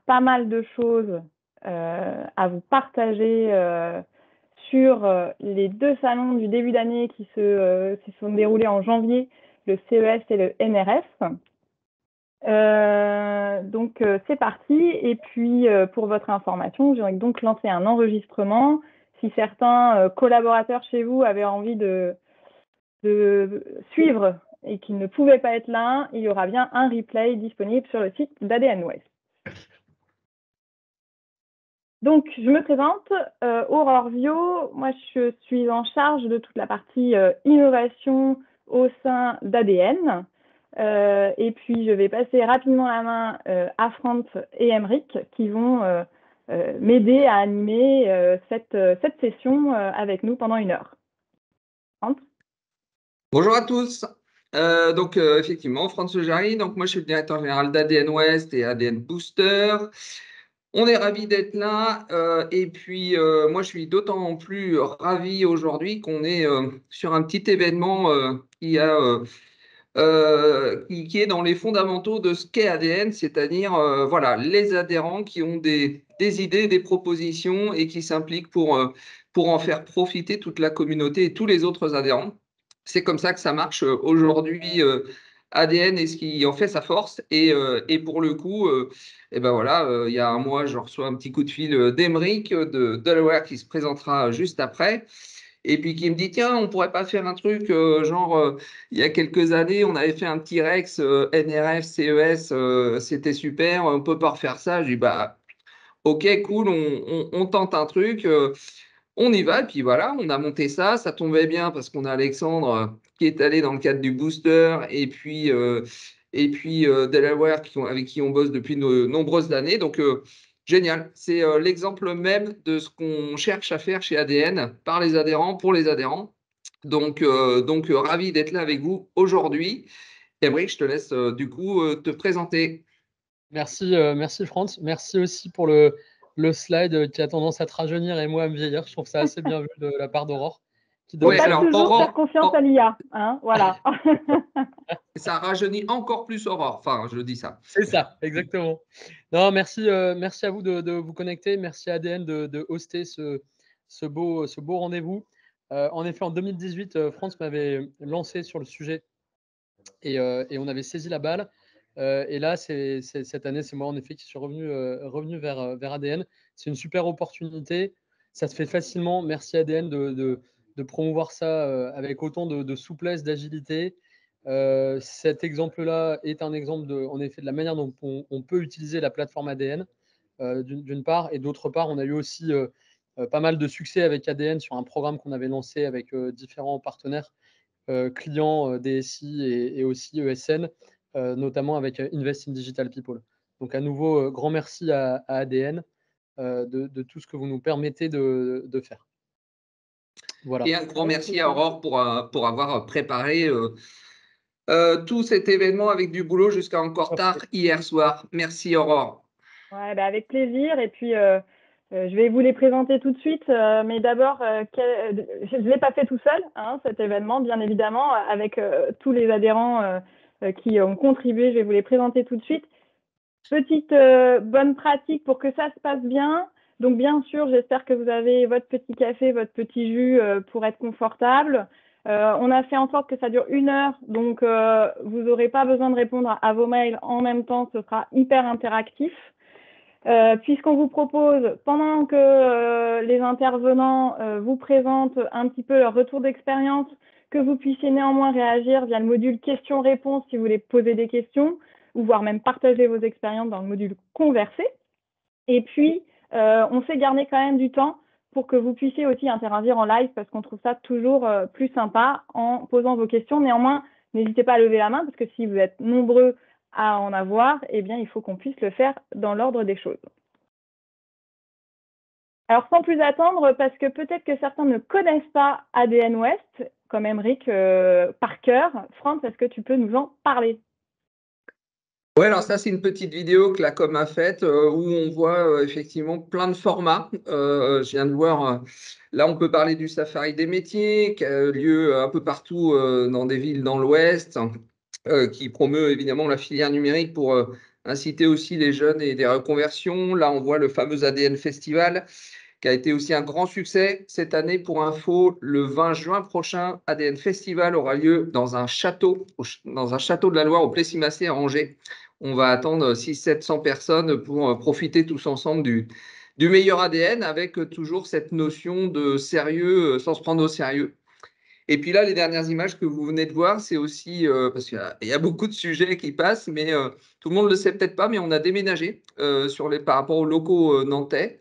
pas mal de choses à vous partager sur les 2 salons du début d'année qui se sont déroulés en janvier, le CES et le NRF. Donc c'est parti. Et puis pour votre information, j'ai donc lancé un enregistrement. Si certains collaborateurs chez vous avaient envie de suivre et qu'ils ne pouvaient pas être là, il y aura bien un replay disponible sur le site d'ADN West. Donc, je me présente, Aurore Viau. Moi, je suis en charge de toute la partie innovation au sein d'ADN. Et puis, je vais passer rapidement la main à Franz et Emeric qui vont m'aider à animer cette session avec nous pendant 1 heure. Franz ? Bonjour à tous. Effectivement, Franz Jarry. Donc, moi, je suis le directeur général d'ADN West et ADN Booster. On est ravis d'être là. Moi, je suis d'autant plus ravi aujourd'hui qu'on est sur un petit événement qui est dans les fondamentaux de ce qu'est ADN, c'est-à-dire voilà, les adhérents qui ont des idées, des propositions et qui s'impliquent pour en faire profiter toute la communauté et tous les autres adhérents. C'est comme ça que ça marche aujourd'hui. ADN est ce qui en fait sa force. Et pour le coup, il y a un mois, je reçois un petit coup de fil d'Emeric de Delaware qui se présentera juste après. Et puis qui me dit, tiens, on pourrait pas faire un truc il y a quelques années, on avait fait un petit Rex NRF, CES, c'était super, on peut pas refaire ça. Je dis, bah, ok, cool, on tente un truc. On y va, et puis voilà, on a monté ça. Ça tombait bien parce qu'on a Alexandre qui est allé dans le cadre du booster et puis Delaware avec qui on bosse depuis de nombreuses années. Donc, génial. C'est l'exemple même de ce qu'on cherche à faire chez ADN par les adhérents, pour les adhérents. Donc, ravi d'être là avec vous aujourd'hui. Emeric, je te laisse du coup te présenter. Merci Franz. Merci aussi pour le slide qui a tendance à te rajeunir et moi à me vieillir. Je trouve ça assez bien vu de la part d'Aurore. Faut pas toujours faire confiance à l'IA, hein, voilà. Ça rajeunit encore plus Aurore. Enfin, je dis ça. C'est ça, exactement. Non, merci à vous de vous connecter. Merci à ADN de hoster ce beau rendez-vous. En effet, en 2018, Franz m'avait lancé sur le sujet et on avait saisi la balle. Et là, cette année, c'est moi en effet qui suis revenu vers ADN. C'est une super opportunité. Ça se fait facilement. Merci ADN de promouvoir ça avec autant de souplesse, d'agilité. Cet exemple-là est un exemple en effet de la manière dont on peut utiliser la plateforme ADN d'une part, et d'autre part, on a eu aussi pas mal de succès avec ADN sur un programme qu'on avait lancé avec différents partenaires clients, DSI et aussi ESN, notamment avec Invest in Digital People. Donc à nouveau, grand merci à ADN de tout ce que vous nous permettez de faire. Voilà. Et un grand merci à Aurore pour avoir préparé tout cet événement avec du boulot jusqu'à encore tard hier soir. Merci Aurore. Ouais, bah avec plaisir. Et puis, je vais vous les présenter tout de suite. Mais d'abord, je ne l'ai pas fait tout seul, hein, cet événement, bien évidemment, avec tous les adhérents qui ont contribué. Je vais vous les présenter tout de suite. Petite bonne pratique pour que ça se passe bien. Donc, bien sûr, j'espère que vous avez votre petit café, votre petit jus pour être confortable. On a fait en sorte que ça dure 1 heure, donc vous n'aurez pas besoin de répondre à vos mails en même temps. Ce sera hyper interactif. Puisqu'on vous propose, pendant que les intervenants vous présentent un petit peu leur retour d'expérience, que vous puissiez néanmoins réagir via le module questions-réponses si vous voulez poser des questions, ou voire même partager vos expériences dans le module converser. Et puis, on s'est gardé quand même du temps pour que vous puissiez aussi interagir en live, parce qu'on trouve ça toujours plus sympa en posant vos questions. Néanmoins, n'hésitez pas à lever la main, parce que si vous êtes nombreux à en avoir, eh bien, il faut qu'on puisse le faire dans l'ordre des choses. Alors, sans plus attendre, parce que peut-être que certains ne connaissent pas ADN West, comme Emeric par cœur. Franz, est-ce que tu peux nous en parler ? Oui, alors ça, c'est une petite vidéo que la com a faite où on voit effectivement plein de formats. Je viens de voir, là, on peut parler du Safari des métiers qui a lieu un peu partout dans des villes dans l'Ouest, qui promeut évidemment la filière numérique pour inciter aussi les jeunes et des reconversions. Là, on voit le fameux ADN Festival qui a été aussi un grand succès cette année. Pour info, le 20 juin prochain, ADN Festival aura lieu dans un château de la Loire au Plessis-Massé à Angers. On va attendre 600-700 personnes pour profiter tous ensemble du meilleur ADN avec toujours cette notion de sérieux sans se prendre au sérieux. Et puis là, les dernières images que vous venez de voir, c'est aussi, parce qu'il y a beaucoup de sujets qui passent, mais tout le monde ne le sait peut-être pas, mais on a déménagé par rapport aux locaux nantais.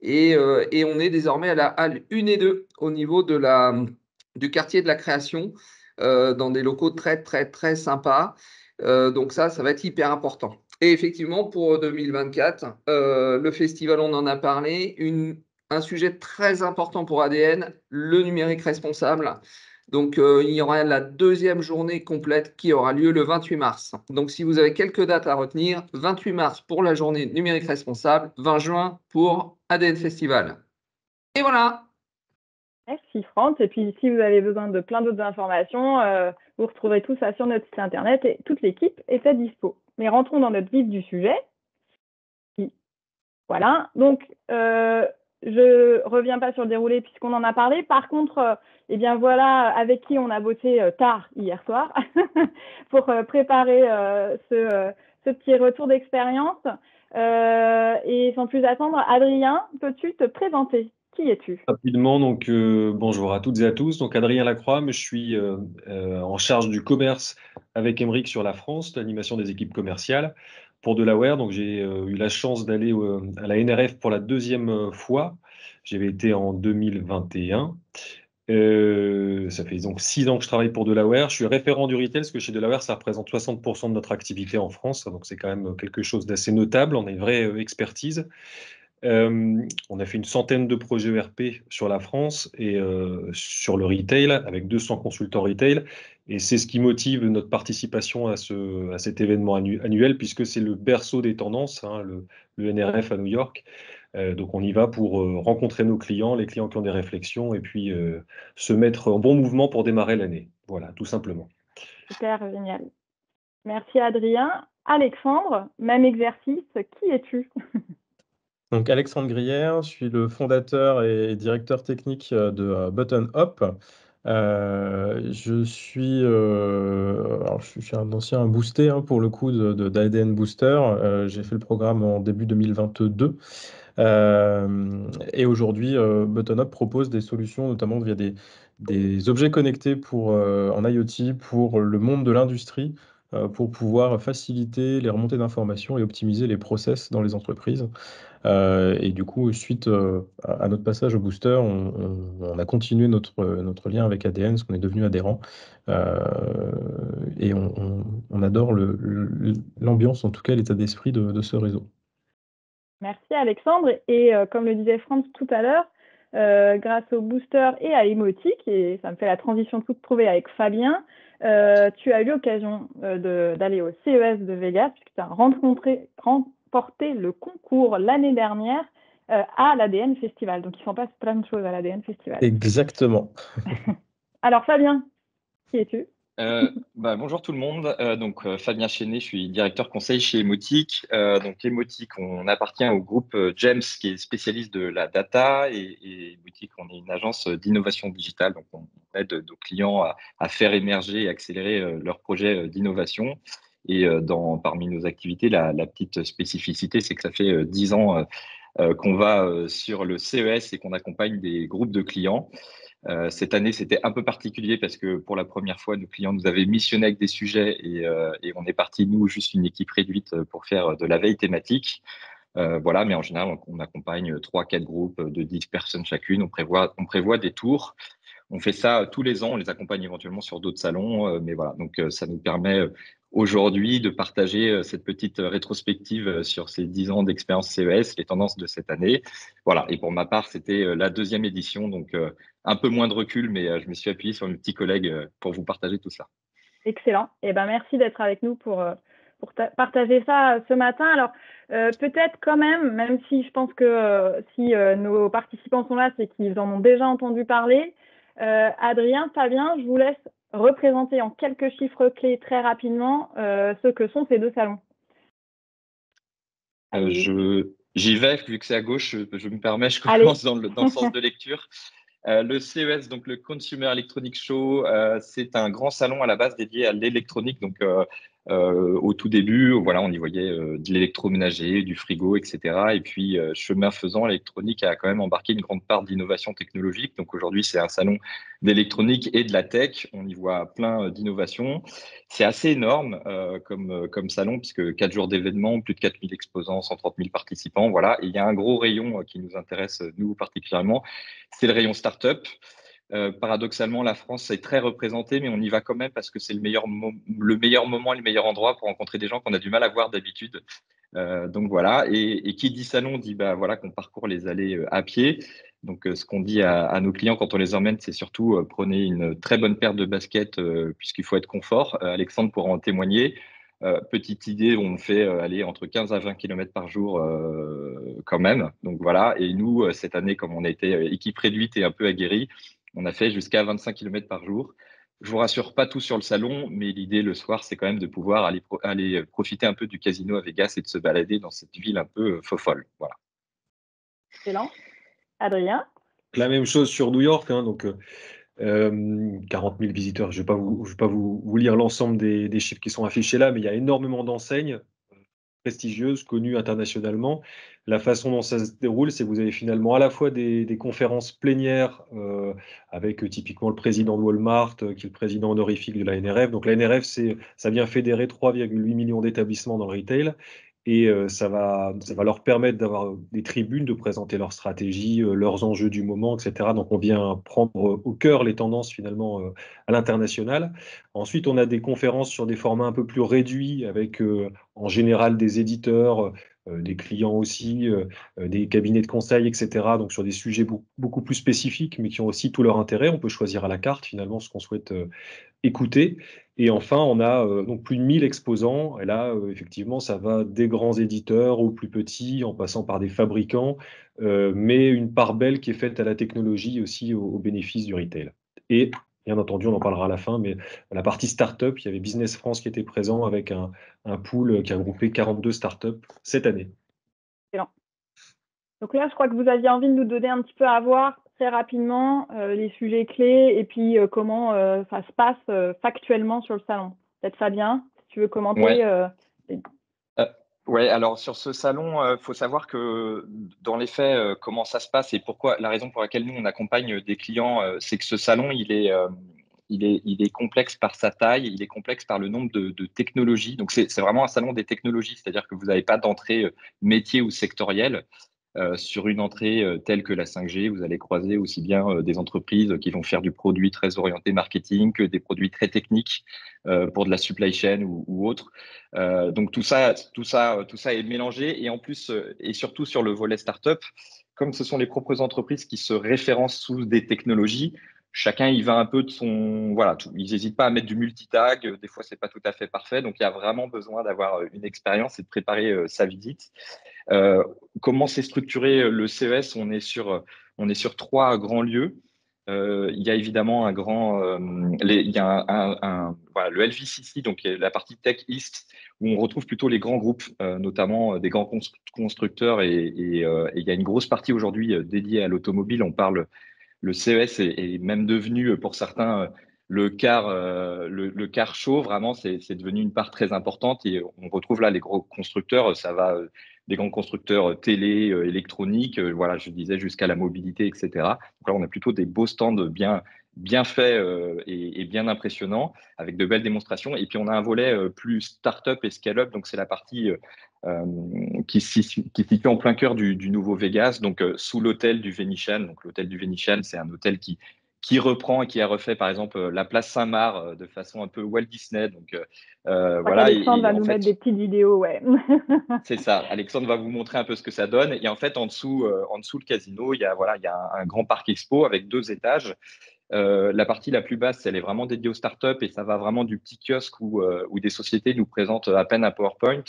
Et on est désormais à la halle 1 et 2 au niveau du quartier de la création, dans des locaux très, très, très sympas. Donc ça va être hyper important. Et effectivement, pour 2024, le festival, on en a parlé, un sujet très important pour ADN, le numérique responsable. Donc, il y aura la deuxième journée complète qui aura lieu le 28 mars. Donc, si vous avez quelques dates à retenir, 28 mars pour la journée numérique responsable, 20 juin pour ADN Festival. Et voilà. Merci France. Et puis si vous avez besoin de plein d'autres informations, vous retrouverez tout ça sur notre site internet et toute l'équipe est à dispo. Mais rentrons dans notre vif du sujet. Voilà, donc je reviens pas sur le déroulé puisqu'on en a parlé. Par contre, eh bien voilà avec qui on a bossé tard hier soir pour préparer ce petit retour d'expérience. Et sans plus attendre, Adrien, peux-tu te présenter? Qui es-tu? Rapidement, donc bonjour à toutes et à tous. Donc Adrien Lacroix, mais je suis en charge du commerce avec Emeric sur la France, l'animation des équipes commerciales pour Delaware. Donc j'ai eu la chance d'aller à la NRF pour la deuxième fois. J'avais été en 2021. Ça fait donc 6 ans que je travaille pour Delaware. Je suis référent du retail, parce que chez Delaware, ça représente 60% de notre activité en France. Donc c'est quand même quelque chose d'assez notable. On a une vraie expertise. On a fait une centaine de projets ERP sur la France et sur le retail, avec 200 consultants retail. Et c'est ce qui motive notre participation à cet événement annuel, puisque c'est le berceau des tendances, hein, le NRF à New York. Donc on y va pour rencontrer nos clients, les clients qui ont des réflexions, et puis se mettre en bon mouvement pour démarrer l'année. Voilà, tout simplement. Super, génial. Merci Adrien. Alexandre, même exercice, qui es-tu? Donc Alexandre Grière, je suis le fondateur et directeur technique de Button Up. Je suis un ancien boosté hein, pour le coup d'ADN Booster. J'ai fait le programme en début 2022. Et aujourd'hui, Button Up propose des solutions, notamment via des objets connectés en IoT pour le monde de l'industrie, pour pouvoir faciliter les remontées d'informations et optimiser les process dans les entreprises. Et du coup, suite à notre passage au booster, on a continué notre lien avec ADN, parce qu'on est devenu adhérent. Et on adore l'ambiance, en tout cas l'état d'esprit de ce réseau. Merci Alexandre. Et comme le disait France tout à l'heure, grâce au booster et à Emotique, et ça me fait la transition toute trouvée avec Fabien, tu as eu l'occasion d'aller au CES de Vegas, puisque tu as remporté le concours l'année dernière à l'ADN Festival. Donc, il s'en passe plein de choses à l'ADN Festival. Exactement. Alors, Fabien, qui es-tu? Bonjour tout le monde. Fabien Chénet, je suis directeur conseil chez Emotique. Emotique, on appartient au groupe GEMS qui est spécialiste de la data et Emotique, on est une agence d'innovation digitale. Donc on aide nos clients à faire émerger et accélérer leurs projets d'innovation. Et parmi nos activités, la petite spécificité, c'est que ça fait 10 ans qu'on va sur le CES et qu'on accompagne des groupes de clients. Cette année, c'était un peu particulier parce que pour la première fois, nos clients nous avaient missionné avec des sujets et on est parti, nous, juste une équipe réduite pour faire de la veille thématique. Voilà, mais en général, on accompagne 3-4 groupes de 10 personnes chacune. On prévoit des tours. On fait ça tous les ans. On les accompagne éventuellement sur d'autres salons. Mais voilà, donc ça nous permet aujourd'hui de partager cette petite rétrospective sur ces 10 ans d'expérience CES, les tendances de cette année. Voilà, et pour ma part, c'était la deuxième édition, donc un peu moins de recul, mais je me suis appuyé sur mes petits collègues pour vous partager tout ça. Excellent. Merci d'être avec nous pour partager ça ce matin. Alors, peut-être quand même si je pense que si nos participants sont là, c'est qu'ils en ont déjà entendu parler. Adrien, Fabien, je vous laisse représenter en quelques chiffres clés très rapidement ce que sont ces deux salons. J'y vais, vu que c'est à gauche, je me permets, je Allez. commence dans le sens de lecture. Le CES, donc le Consumer Electronics Show, c'est un grand salon à la base dédié à l'électronique. Donc, au tout début, voilà, on y voyait de l'électroménager, du frigo, etc. Et puis, chemin faisant, l'électronique a quand même embarqué une grande part d'innovation technologique. Donc, aujourd'hui, c'est un salon d'électronique et de la tech. On y voit plein d'innovations. C'est assez énorme comme salon, puisque 4 jours d'événements, plus de 4000 exposants, 130 000 participants. Voilà. Et il y a un gros rayon qui nous intéresse, nous particulièrement, c'est le rayon startup. Paradoxalement, la France est très représentée, mais on y va quand même parce que c'est le meilleur moment et le meilleur endroit pour rencontrer des gens qu'on a du mal à voir d'habitude. Donc voilà, et qui dit salon dit bah, voilà, qu'on parcourt les allées à pied. Donc ce qu'on dit à nos clients quand on les emmène, c'est surtout prenez une très bonne paire de baskets puisqu'il faut être confort. Alexandre pourra en témoigner. Petite idée, on fait aller entre 15 à 20 km par jour quand même. Donc voilà, et nous, cette année, comme on a été équipe réduite et un peu aguerrie, on a fait jusqu'à 25 km par jour. Je vous rassure, pas tout sur le salon, mais l'idée le soir, c'est quand même de pouvoir aller profiter un peu du casino à Vegas et de se balader dans cette ville un peu folle. Voilà. Excellent. Adrien? La même chose sur New York, hein, donc 40 000 visiteurs. Je ne vais pas vous lire l'ensemble des chiffres qui sont affichés là, mais il y a énormément d'enseignes prestigieuses, connues internationalement. La façon dont ça se déroule, c'est que vous avez finalement à la fois des conférences plénières avec typiquement le président de Walmart, qui est le président honorifique de la NRF. Donc la NRF, ça vient fédérer 3,8 millions d'établissements dans le retail. Et ça va leur permettre d'avoir des tribunes, de présenter leurs stratégies, leurs enjeux du moment, etc. Donc on vient prendre au cœur les tendances finalement à l'international. Ensuite, on a des conférences sur des formats un peu plus réduits avec en général des éditeurs, des clients aussi, des cabinets de conseil, etc. Donc sur des sujets beaucoup plus spécifiques, mais qui ont aussi tout leur intérêt. On peut choisir à la carte finalement ce qu'on souhaite écouter. Et enfin, on a donc plus de 1000 exposants. Et là, effectivement, ça va des grands éditeurs aux plus petits, en passant par des fabricants, mais une part belle qui est faite à la technologie aussi au bénéfice du retail. Et bien entendu, on en parlera à la fin, mais la partie start-up, il y avait Business France qui était présent avec un pool qui a groupé 42 start-up cette année. Excellent. Donc là, je crois que vous aviez envie de nous donner un petit peu à voir très rapidement les sujets clés et puis comment ça se passe factuellement sur le salon. Peut-être Fabien, si tu veux commenter. Ouais, alors sur ce salon, faut savoir que dans les faits, comment ça se passe et pourquoi la raison pour laquelle nous on accompagne des clients, c'est que ce salon il est complexe par sa taille, il est complexe par le nombre de technologies. Donc c'est vraiment un salon des technologies, c'est-à-dire que vous n'avez pas d'entrée métier ou sectorielle. Sur une entrée telle que la 5G, vous allez croiser aussi bien des entreprises qui vont faire du produit très orienté marketing que des produits très techniques pour de la supply chain ou autre. Donc tout ça est mélangé et en plus et surtout sur le volet startup, comme ce sont les propres entreprises qui se référencent sous des technologies, chacun y va un peu de son voilà. Ils n'hésitent pas à mettre du multitag. Des fois c'est pas tout à fait parfait, donc il y a vraiment besoin d'avoir une expérience et de préparer sa visite. Comment s'est structuré le CES? On est sur 3 grands lieux. Il y a évidemment il y a voilà, le LVCC, donc la partie Tech East, où on retrouve plutôt les grands groupes, notamment des grands constructeurs, et il y a une grosse partie aujourd'hui dédiée à l'automobile. Le CES est même devenu pour certains le car show. Vraiment, c'est devenu une part très importante et on retrouve là les gros constructeurs. Ça va des grands constructeurs télé, électronique, voilà, je disais jusqu'à la mobilité, etc. Donc là, on a plutôt des beaux stands bien faits et bien impressionnants avec de belles démonstrations. Et puis on a un volet plus start-up et scale-up. Donc c'est la partie qui se situe en plein cœur du nouveau Vegas, donc sous l'hôtel du Venetian. Donc l'hôtel du Venetian, c'est un hôtel qui reprend et qui a refait par exemple la place Saint-Marc de façon un peu Walt Disney. Donc voilà. Alexandre va nous mettre des petites vidéos, ouais. C'est ça. Alexandre va vous montrer un peu ce que ça donne. Et en fait, en dessous le casino, il y a un grand parc expo avec 2 étages. La partie la plus basse, elle est vraiment dédiée aux startups et ça va vraiment du petit kiosque où des sociétés nous présentent à peine un PowerPoint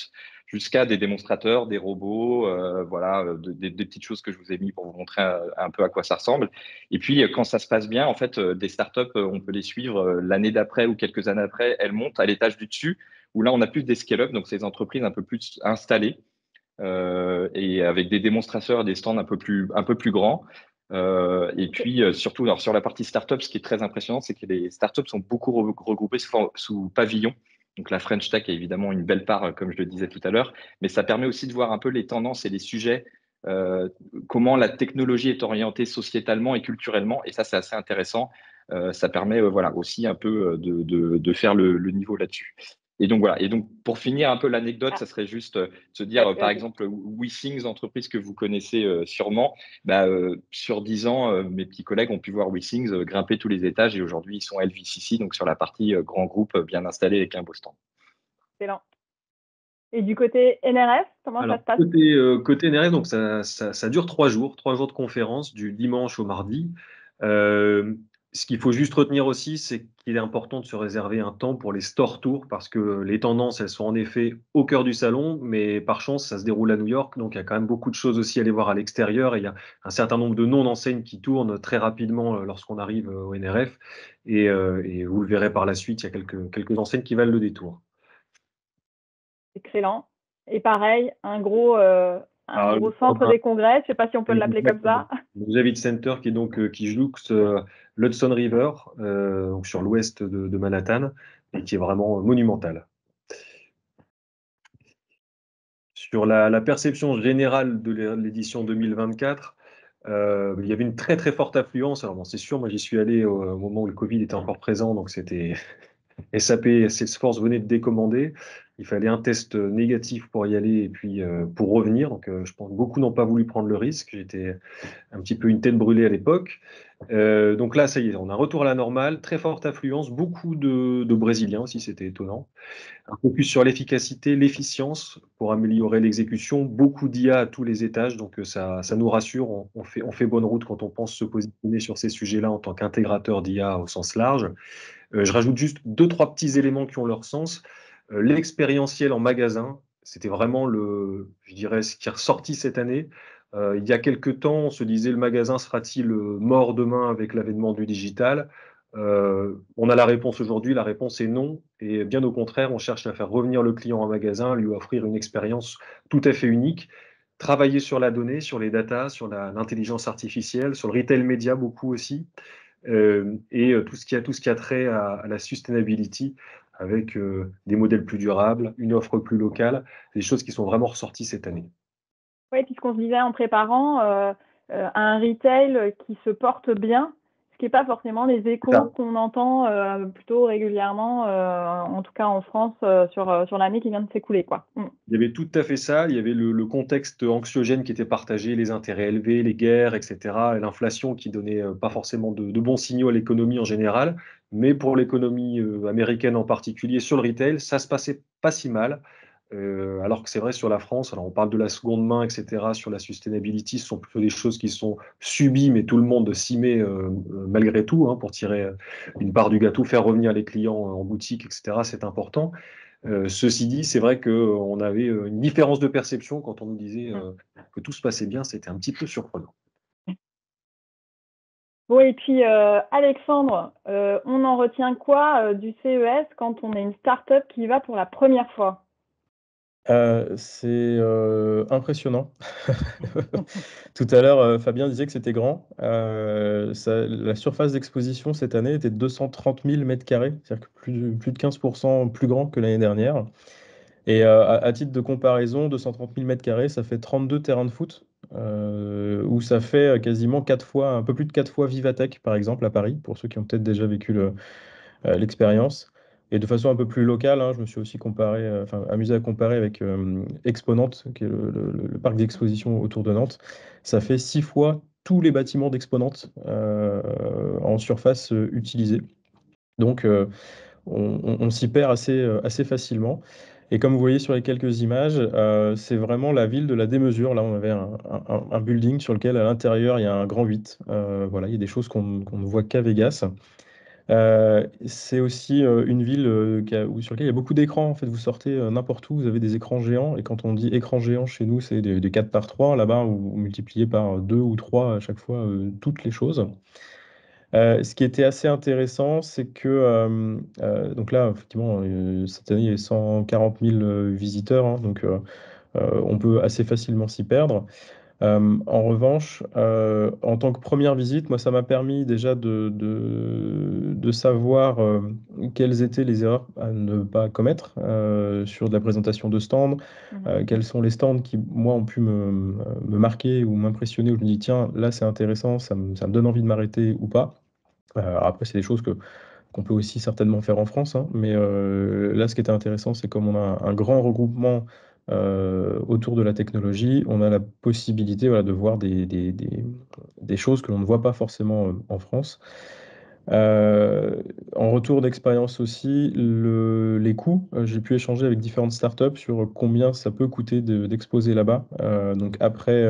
jusqu'à des démonstrateurs, des robots, voilà, des petites choses que je vous ai mis pour vous montrer un peu à quoi ça ressemble. Et puis, quand ça se passe bien, en fait, des startups, on peut les suivre l'année d'après ou quelques années après, elles montent à l'étage du dessus où là, on a plus des scale-up, donc ces entreprises un peu plus installées et avec des démonstrateurs, des stands un peu plus grands. Et puis surtout, alors, sur la partie startup, ce qui est très impressionnant, c'est que les startups sont beaucoup regroupées sous pavillon. Donc la French Tech a évidemment une belle part, comme je le disais tout à l'heure, mais ça permet aussi de voir un peu les tendances et les sujets, comment la technologie est orientée sociétalement et culturellement. Et ça, c'est assez intéressant. Ça permet voilà, aussi un peu de faire le niveau là-dessus. Et donc voilà. Et donc pour finir un peu l'anecdote, ça serait juste se dire, par exemple, WeThings, entreprise que vous connaissez sûrement, sur 10 ans, mes petits collègues ont pu voir WeThings grimper tous les étages et aujourd'hui ils sont LVCC, donc sur la partie grand groupe bien installé avec un beau stand. Excellent. Et du côté NRF, comment ça se passe? Côté NRF, donc ça dure 3 jours de conférence, du dimanche au mardi. Ce qu'il faut juste retenir aussi, c'est qu'il est important de se réserver un temps pour les store tours parce que les tendances, elles sont en effet au cœur du salon, mais par chance, ça se déroule à New York, donc il y a quand même beaucoup de choses aussi à aller voir à l'extérieur et il y a un certain nombre de noms d'enseignes qui tournent très rapidement lorsqu'on arrive au NRF et vous le verrez par la suite, il y a quelques enseignes qui valent le détour. Excellent. Et pareil, un gros centre des congrès, je ne sais pas si on peut l'appeler comme ça. Le Javits Center qui jouxte l'Hudson River, donc sur l'ouest de Manhattan, et qui est vraiment monumental. Sur la perception générale de l'édition 2024, il y avait une très très forte affluence. Alors bon, c'est sûr, moi j'y suis allé au moment où le Covid était encore présent, donc c'était SAP, Salesforce venait de décommander. Il fallait un test négatif pour y aller et puis pour revenir. Donc je pense que beaucoup n'ont pas voulu prendre le risque. J'étais un petit peu une tête brûlée à l'époque. Donc là, ça y est, on a un retour à la normale, très forte affluence, beaucoup de Brésiliens aussi, c'était étonnant. Un focus sur l'efficacité, l'efficience pour améliorer l'exécution, beaucoup d'IA à tous les étages, donc ça nous rassure, on fait bonne route quand on pense se positionner sur ces sujets-là en tant qu'intégrateur d'IA au sens large. Je rajoute juste 2-3 petits éléments qui ont leur sens. L'expérientiel en magasin, c'était vraiment je dirais, ce qui est ressorti cette année. Il y a quelques temps, on se disait le magasin sera-t-il mort demain avec l'avènement du digital? On a la réponse aujourd'hui, la réponse est non. Et bien au contraire, on cherche à faire revenir le client en magasin, lui offrir une expérience tout à fait unique. Travailler sur la donnée, sur les data, sur l'intelligence artificielle, sur le retail média beaucoup aussi. Et tout ce qui a trait à la sustainability avec des modèles plus durables, une offre plus locale, des choses qui sont vraiment ressorties cette année. Oui, puisqu'on se disait en préparant un retail qui se porte bien, ce qui n'est pas forcément les échos qu'on entend plutôt régulièrement, en tout cas en France, sur l'année qui vient de s'écouler, quoi. Il y avait tout à fait ça. Il y avait le contexte anxiogène qui était partagé, les intérêts élevés, les guerres, etc., et l'inflation qui donnait pas forcément de bons signaux à l'économie en général. Mais pour l'économie américaine en particulier, sur le retail, ça se passait pas si mal. Alors que c'est vrai sur la France, alors on parle de la seconde main, etc., sur la sustainability, ce sont plutôt des choses qui sont subies, mais tout le monde s'y met malgré tout, hein, pour tirer une part du gâteau, faire revenir les clients en boutique, etc., c'est important. Ceci dit, c'est vrai qu'on avait une différence de perception quand on nous disait que tout se passait bien, c'était un petit peu surprenant. Bon, et puis Alexandre, on en retient quoi du CES quand on est une start-up qui y va pour la première fois? C'est impressionnant. Tout à l'heure, Fabien disait que c'était grand. La surface d'exposition cette année était de 230 000 m², c'est-à-dire que plus de 15% plus grand que l'année dernière. Et à titre de comparaison, 230 000 m², ça fait 32 terrains de foot, où ça fait quasiment 4 fois, un peu plus de 4 fois Vivatech, par exemple, à Paris, pour ceux qui ont peut-être déjà vécu l'expérience. Et de façon un peu plus locale, hein, je me suis aussi amusé à comparer avec Exponent, qui est le parc d'exposition autour de Nantes. Ça fait 6 fois tous les bâtiments d'Exponent en surface utilisée. Donc, on s'y perd assez facilement. Et comme vous voyez sur les quelques images, c'est vraiment la ville de la démesure. Là, on avait un building sur lequel, à l'intérieur, il y a un grand 8. Voilà, il y a des choses qu'on ne voit qu'à Vegas. C'est aussi une ville sur laquelle il y a beaucoup d'écrans. En fait, vous sortez n'importe où, vous avez des écrans géants. Et quand on dit écran géant chez nous, c'est des 4 par 3. Là-bas, vous multipliez par 2 ou 3 à chaque fois toutes les choses. Ce qui était assez intéressant, c'est que donc là, effectivement, cette année, il y a 140 000 visiteurs, hein, donc on peut assez facilement s'y perdre. En revanche, en tant que première visite, moi, ça m'a permis déjà de savoir quelles étaient les erreurs à ne pas commettre sur de la présentation de stands, quels sont les stands qui, moi, ont pu me marquer ou m'impressionner, où je me dis, tiens, là, c'est intéressant, ça me donne envie de m'arrêter ou pas. Après, c'est des choses qu'on peut aussi certainement faire en France, hein, mais là, ce qui était intéressant, c'est comme on a un grand regroupement autour de la technologie, on a la possibilité, voilà, de voir des choses que l'on ne voit pas forcément en France. En retour d'expérience aussi, les coûts, j'ai pu échanger avec différentes startups sur combien ça peut coûter d'exposer là-bas. Donc après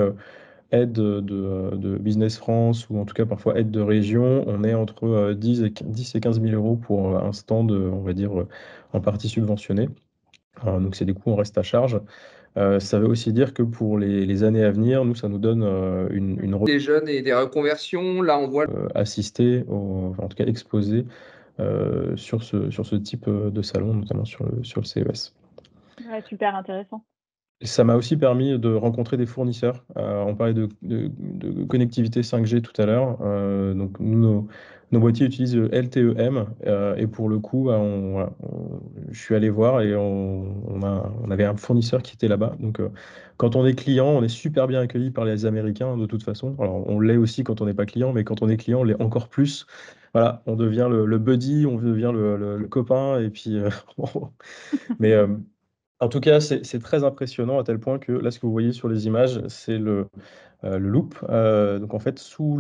aide de Business France ou en tout cas parfois aide de région, on est entre 10 et 15 000 euros pour un stand, on va dire, en partie subventionné. Donc c'est des coûts en reste à charge. Ça veut aussi dire que pour les années à venir, nous, ça nous donne une Des jeunes et des reconversions, là on voit assister, en tout cas exposer sur ce type de salon, notamment sur le CES. Ouais, super intéressant. Ça m'a aussi permis de rencontrer des fournisseurs. On parlait de connectivité 5G tout à l'heure. Donc, nos boîtiers utilisent LTE-M. Et pour le coup, voilà, je suis allé voir et on avait un fournisseur qui était là-bas. Donc, quand on est client, on est super bien accueilli par les Américains de toute façon. Alors, on l'est aussi quand on n'est pas client, mais quand on est client, on l'est encore plus. Voilà, on devient le buddy, on devient le copain. Et puis, mais en tout cas, c'est très impressionnant à tel point que là, ce que vous voyez sur les images, c'est le Loop. Donc en fait, sous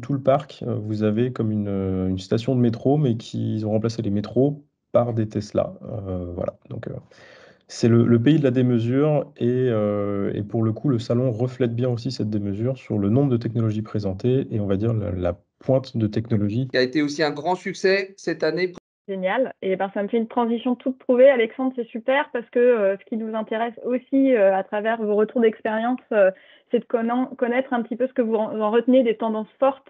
tout le parc, vous avez comme une station de métro, mais qu'ils ont remplacé les métros par des Tesla. Voilà. Donc c'est le pays de la démesure et pour le coup, le salon reflète bien aussi cette démesure sur le nombre de technologies présentées et on va dire la pointe de technologie. qui a été aussi un grand succès cette année. Génial. Et ben, ça me fait une transition toute trouvée, Alexandre, c'est super parce que ce qui nous intéresse aussi à travers vos retours d'expérience, c'est de connaître un petit peu ce que vous en retenez des tendances fortes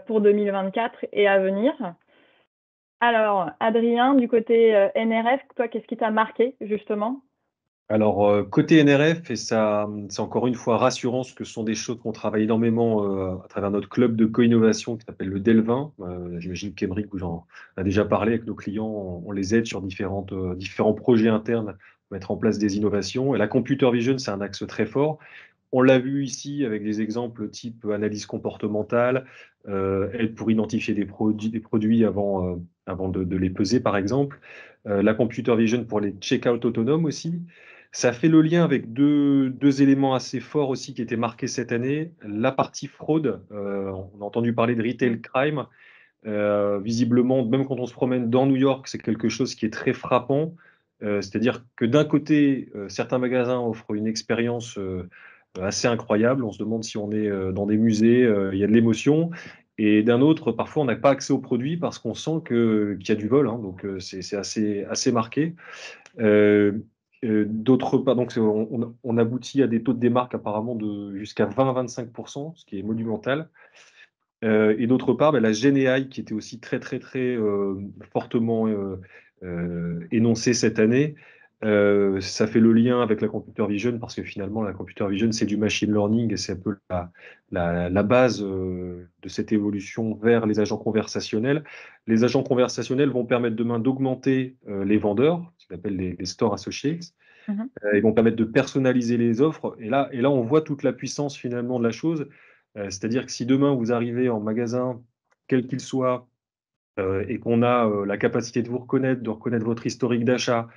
pour 2024 et à venir. Alors, Adrien, du côté NRF, toi, qu'est-ce qui t'a marqué justement? Alors, côté NRF, et ça, c'est encore une fois rassurant, parce que ce sont des choses qu'on travaille énormément à travers notre club de co-innovation qui s'appelle le Delvin. J'imagine qu'Emeric vous en a déjà parlé avec nos clients. On les aide sur différents projets internes, mettre en place des innovations. Et la computer vision, c'est un axe très fort. On l'a vu ici avec des exemples type analyse comportementale, aide pour identifier des produits avant de les peser, par exemple. La computer vision pour les check-out autonomes aussi. Ça fait le lien avec deux éléments assez forts aussi qui étaient marqués cette année. La partie fraude, on a entendu parler de retail crime. Visiblement, même quand on se promène dans New York, c'est quelque chose qui est très frappant. C'est-à-dire que d'un côté, certains magasins offrent une expérience assez incroyable. On se demande si on est dans des musées, il y a de l'émotion. Et d'un autre, parfois, on n'a pas accès aux produits parce qu'on sent qu'il y a du vol. Hein, donc, c'est assez marqué. D'autre part, donc on aboutit à des taux de démarque apparemment de jusqu'à 20-25%, ce qui est monumental. Et d'autre part, la GenAI qui était aussi très fortement énoncée cette année, ça fait le lien avec la computer vision parce que finalement la computer vision c'est du machine learning et c'est un peu la base de cette évolution vers les agents conversationnels. Les agents conversationnels vont permettre demain d'augmenter les vendeurs, ce qu'on appelle les store associates. Ils vont permettre de personnaliser les offres. Et là, on voit toute la puissance finalement de la chose. C'est-à-dire que si demain vous arrivez en magasin, quel qu'il soit, et qu'on a la capacité de vous reconnaître, de reconnaître votre historique d'achat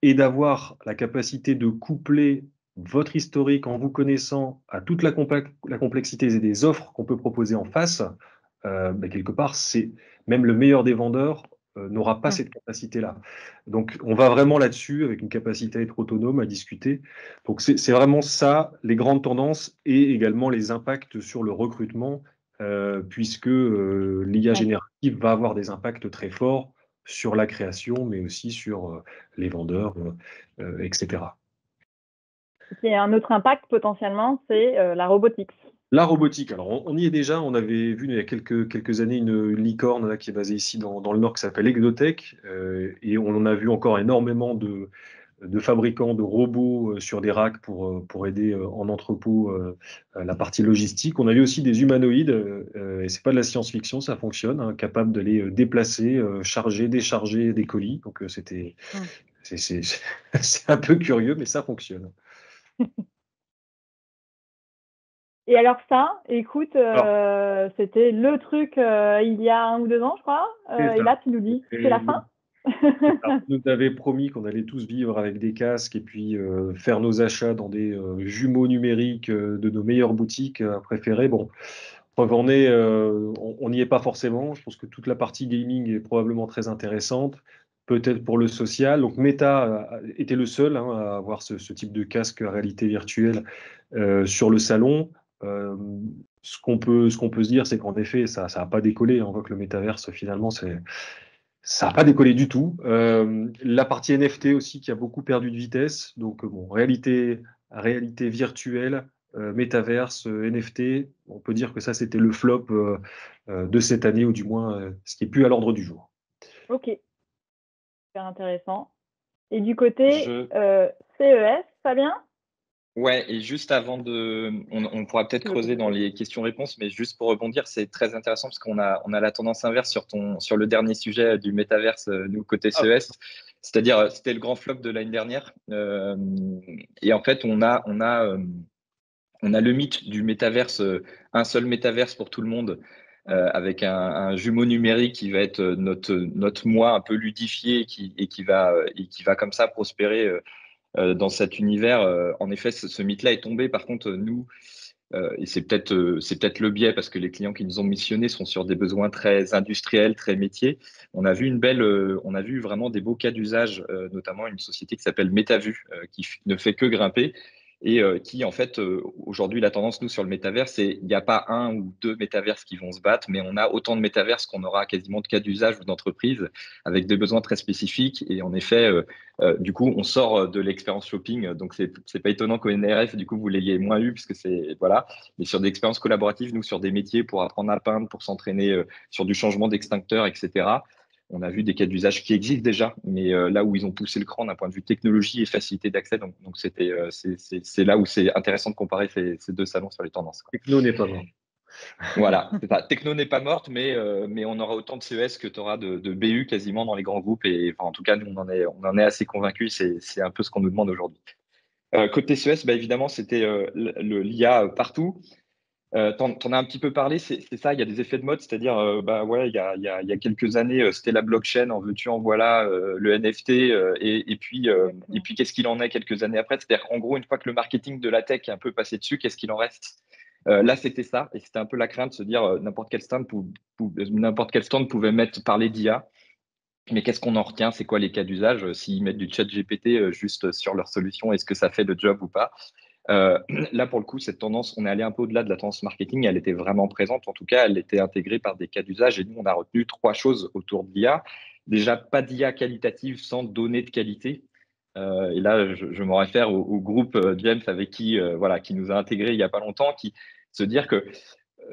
et d'avoir la capacité de coupler votre historique en vous connaissant à toute la complexité des offres qu'on peut proposer en face, quelque part, c'est même le meilleur des vendeurs n'aura pas cette capacité-là. Donc, on va vraiment là-dessus avec une capacité à être autonome, à discuter. Donc, c'est vraiment ça, les grandes tendances et également les impacts sur le recrutement, puisque l'IA générative va avoir des impacts très forts sur la création, mais aussi sur les vendeurs, etc. Et un autre impact potentiellement, c'est la robotique. La robotique, alors on y est déjà, on avait vu il y a quelques années une licorne là, qui est basée ici dans le Nord qui s'appelle Exotech, et on en a vu encore énormément fabricants de robots sur des racks pour aider en entrepôt la partie logistique. On a vu aussi des humanoïdes, et c'est pas de la science-fiction, ça fonctionne, hein, capables de les déplacer, charger, décharger des colis. Donc c'est c'est un peu curieux, mais ça fonctionne. Et alors ça, écoute, Alors, c'était le truc il y a 1 ou 2 ans, je crois. Et là, tu nous dis, c'est la fin. On nous avait promis qu'on allait tous vivre avec des casques et puis faire nos achats dans des jumeaux numériques de nos meilleures boutiques préférées. Bon, preuve en est, on n'y est pas forcément. Je pense que toute la partie gaming est probablement très intéressante, peut-être pour le social. Donc Meta était le seul, hein, à avoir ce type de casque à réalité virtuelle sur le salon. Euh, ce qu'on peut se dire, c'est qu'en effet, ça n'a pas décollé. On voit que le métaverse, finalement, ça n'a pas décollé du tout. La partie NFT aussi qui a beaucoup perdu de vitesse. Donc, bon, réalité virtuelle, métaverse, NFT, on peut dire que ça, c'était le flop de cette année, ou du moins ce qui est plus à l'ordre du jour. Ok, super intéressant. Et du côté CES, Fabien? Ouais, et juste avant on pourra peut-être creuser dans les questions-réponses, mais juste pour rebondir, c'est très intéressant parce qu'on a la tendance inverse sur le dernier sujet du métaverse, nous, côté CES. C'est-à-dire, c'était le grand flop de l'année dernière. Et en fait, on a le mythe du métaverse, un seul métaverse pour tout le monde, avec un jumeau numérique qui va être notre moi un peu ludifié et qui va comme ça prospérer dans cet univers. En effet, ce mythe-là est tombé. Par contre, nous, et c'est peut-être le biais parce que les clients qui nous ont missionnés sont sur des besoins très industriels, très métiers. On a vu vraiment des beaux cas d'usage, notamment une société qui s'appelle MetaVu, qui ne fait que grimper et qui, en fait, aujourd'hui, la tendance, nous, sur le métavers, c'est il n'y a pas un ou deux métaverses qui vont se battre, mais on a autant de métaverses qu'on aura quasiment de cas d'usage ou d'entreprise avec des besoins très spécifiques. Et en effet, du coup, on sort de l'expérience shopping. Donc, c'est pas étonnant qu'au NRF, du coup, vous l'ayez moins eu, puisque voilà. Mais sur des expériences collaboratives, nous, sur des métiers pour apprendre à peindre, pour s'entraîner sur du changement d'extincteur, etc., on a vu des cas d'usage qui existent déjà, mais là où ils ont poussé le cran d'un point de vue technologie et facilité d'accès. Donc c'est là où c'est intéressant de comparer ces deux salons sur les tendances. Techno n'est pas mort. Voilà, c'est ça. Techno n'est pas morte, mais on aura autant de CES que tu auras de BU quasiment dans les grands groupes. Et enfin, en tout cas, nous, on en est assez convaincus. C'est un peu ce qu'on nous demande aujourd'hui. Côté CES, bah, évidemment, c'était l'IA partout. T'en as un petit peu parlé, c'est ça, il y a des effets de mode, c'est-à-dire, il y a quelques années, c'était la blockchain, en veux-tu, en voilà, le NFT, et puis qu'est-ce qu'il en est quelques années après? C'est-à-dire, en gros, une fois que le marketing de la tech est un peu passé dessus, qu'est-ce qu'il en reste? Là, c'était ça, et c'était un peu la crainte de se dire, n'importe quel stand pouvait parler d'IA, mais qu'est-ce qu'on en retient? C'est quoi les cas d'usage? S'ils mettent du chat GPT juste sur leur solution, est-ce que ça fait le job ou pas? Là, pour le coup, cette tendance, on est allé un peu au-delà de la tendance marketing. Elle était vraiment présente. En tout cas, elle était intégrée par des cas d'usage. Et nous, on a retenu 3 choses autour de l'IA. Déjà, pas d'IA qualitative sans données de qualité. Et là, je me réfère au groupe James avec qui nous a intégrés il n'y a pas longtemps, qui se dire que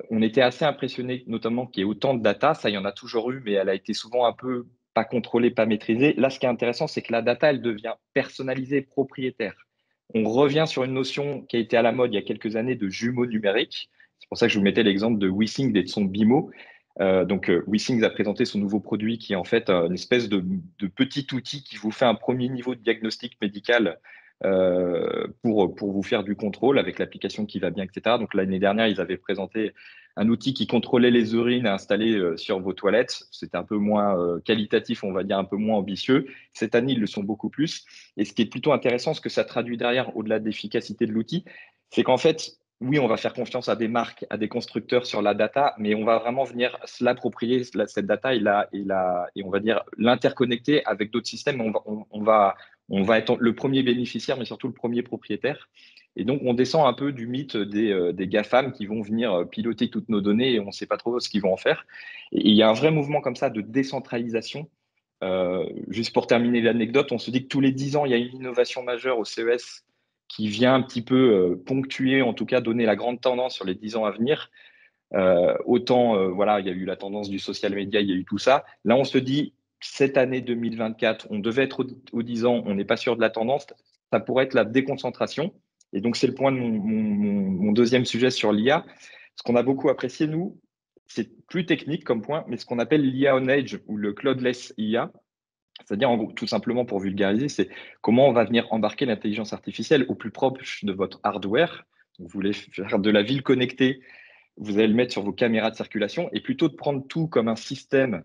on était assez impressionnés, notamment qu'il y ait autant de data. Ça, il y en a toujours eu, mais elle a été souvent un peu pas contrôlée, pas maîtrisée. Là, ce qui est intéressant, c'est que la data, elle devient personnalisée, propriétaire. On revient sur une notion qui a été à la mode il y a quelques années de jumeaux numériques. C'est pour ça que je vous mettais l'exemple de WeSing et de son BIMO. WeSing a présenté son nouveau produit qui est en fait une espèce de petit outil qui vous fait un premier niveau de diagnostic médical pour vous faire du contrôle avec l'application qui va bien, etc. Donc l'année dernière, ils avaient présenté un outil qui contrôlait les urines installées sur vos toilettes. C'était un peu moins qualitatif, on va dire un peu moins ambitieux. Cette année, ils le sont beaucoup plus. Et ce qui est plutôt intéressant, ce que ça traduit derrière, au-delà de l'efficacité de l'outil, c'est qu'en fait, oui, on va faire confiance à des marques, à des constructeurs sur la data, mais on va vraiment venir se l'approprier, cette data, et on va dire l'interconnecter avec d'autres systèmes. On va être le premier bénéficiaire, mais surtout le premier propriétaire. Et donc, on descend un peu du mythe des GAFAM qui vont venir piloter toutes nos données et on ne sait pas trop ce qu'ils vont en faire. Et il y a un vrai mouvement comme ça de décentralisation. Juste pour terminer l'anecdote, on se dit que tous les 10 ans, il y a une innovation majeure au CES qui vient un petit peu ponctuer, en tout cas donner la grande tendance sur les 10 ans à venir. Voilà, il y a eu la tendance du social media, il y a eu tout ça. Là, on se dit, cette année 2024, on devait être aux 10 ans, on n'est pas sûr de la tendance, ça pourrait être la déconcentration. Et donc, c'est le point de mon deuxième sujet sur l'IA. Ce qu'on a beaucoup apprécié, nous, c'est plus technique comme point, mais ce qu'on appelle l'IA on Edge ou le cloudless IA. C'est-à-dire, en gros, tout simplement pour vulgariser, c'est comment on va venir embarquer l'intelligence artificielle au plus proche de votre hardware. Vous voulez faire de la ville connectée, vous allez le mettre sur vos caméras de circulation et plutôt de prendre tout comme un système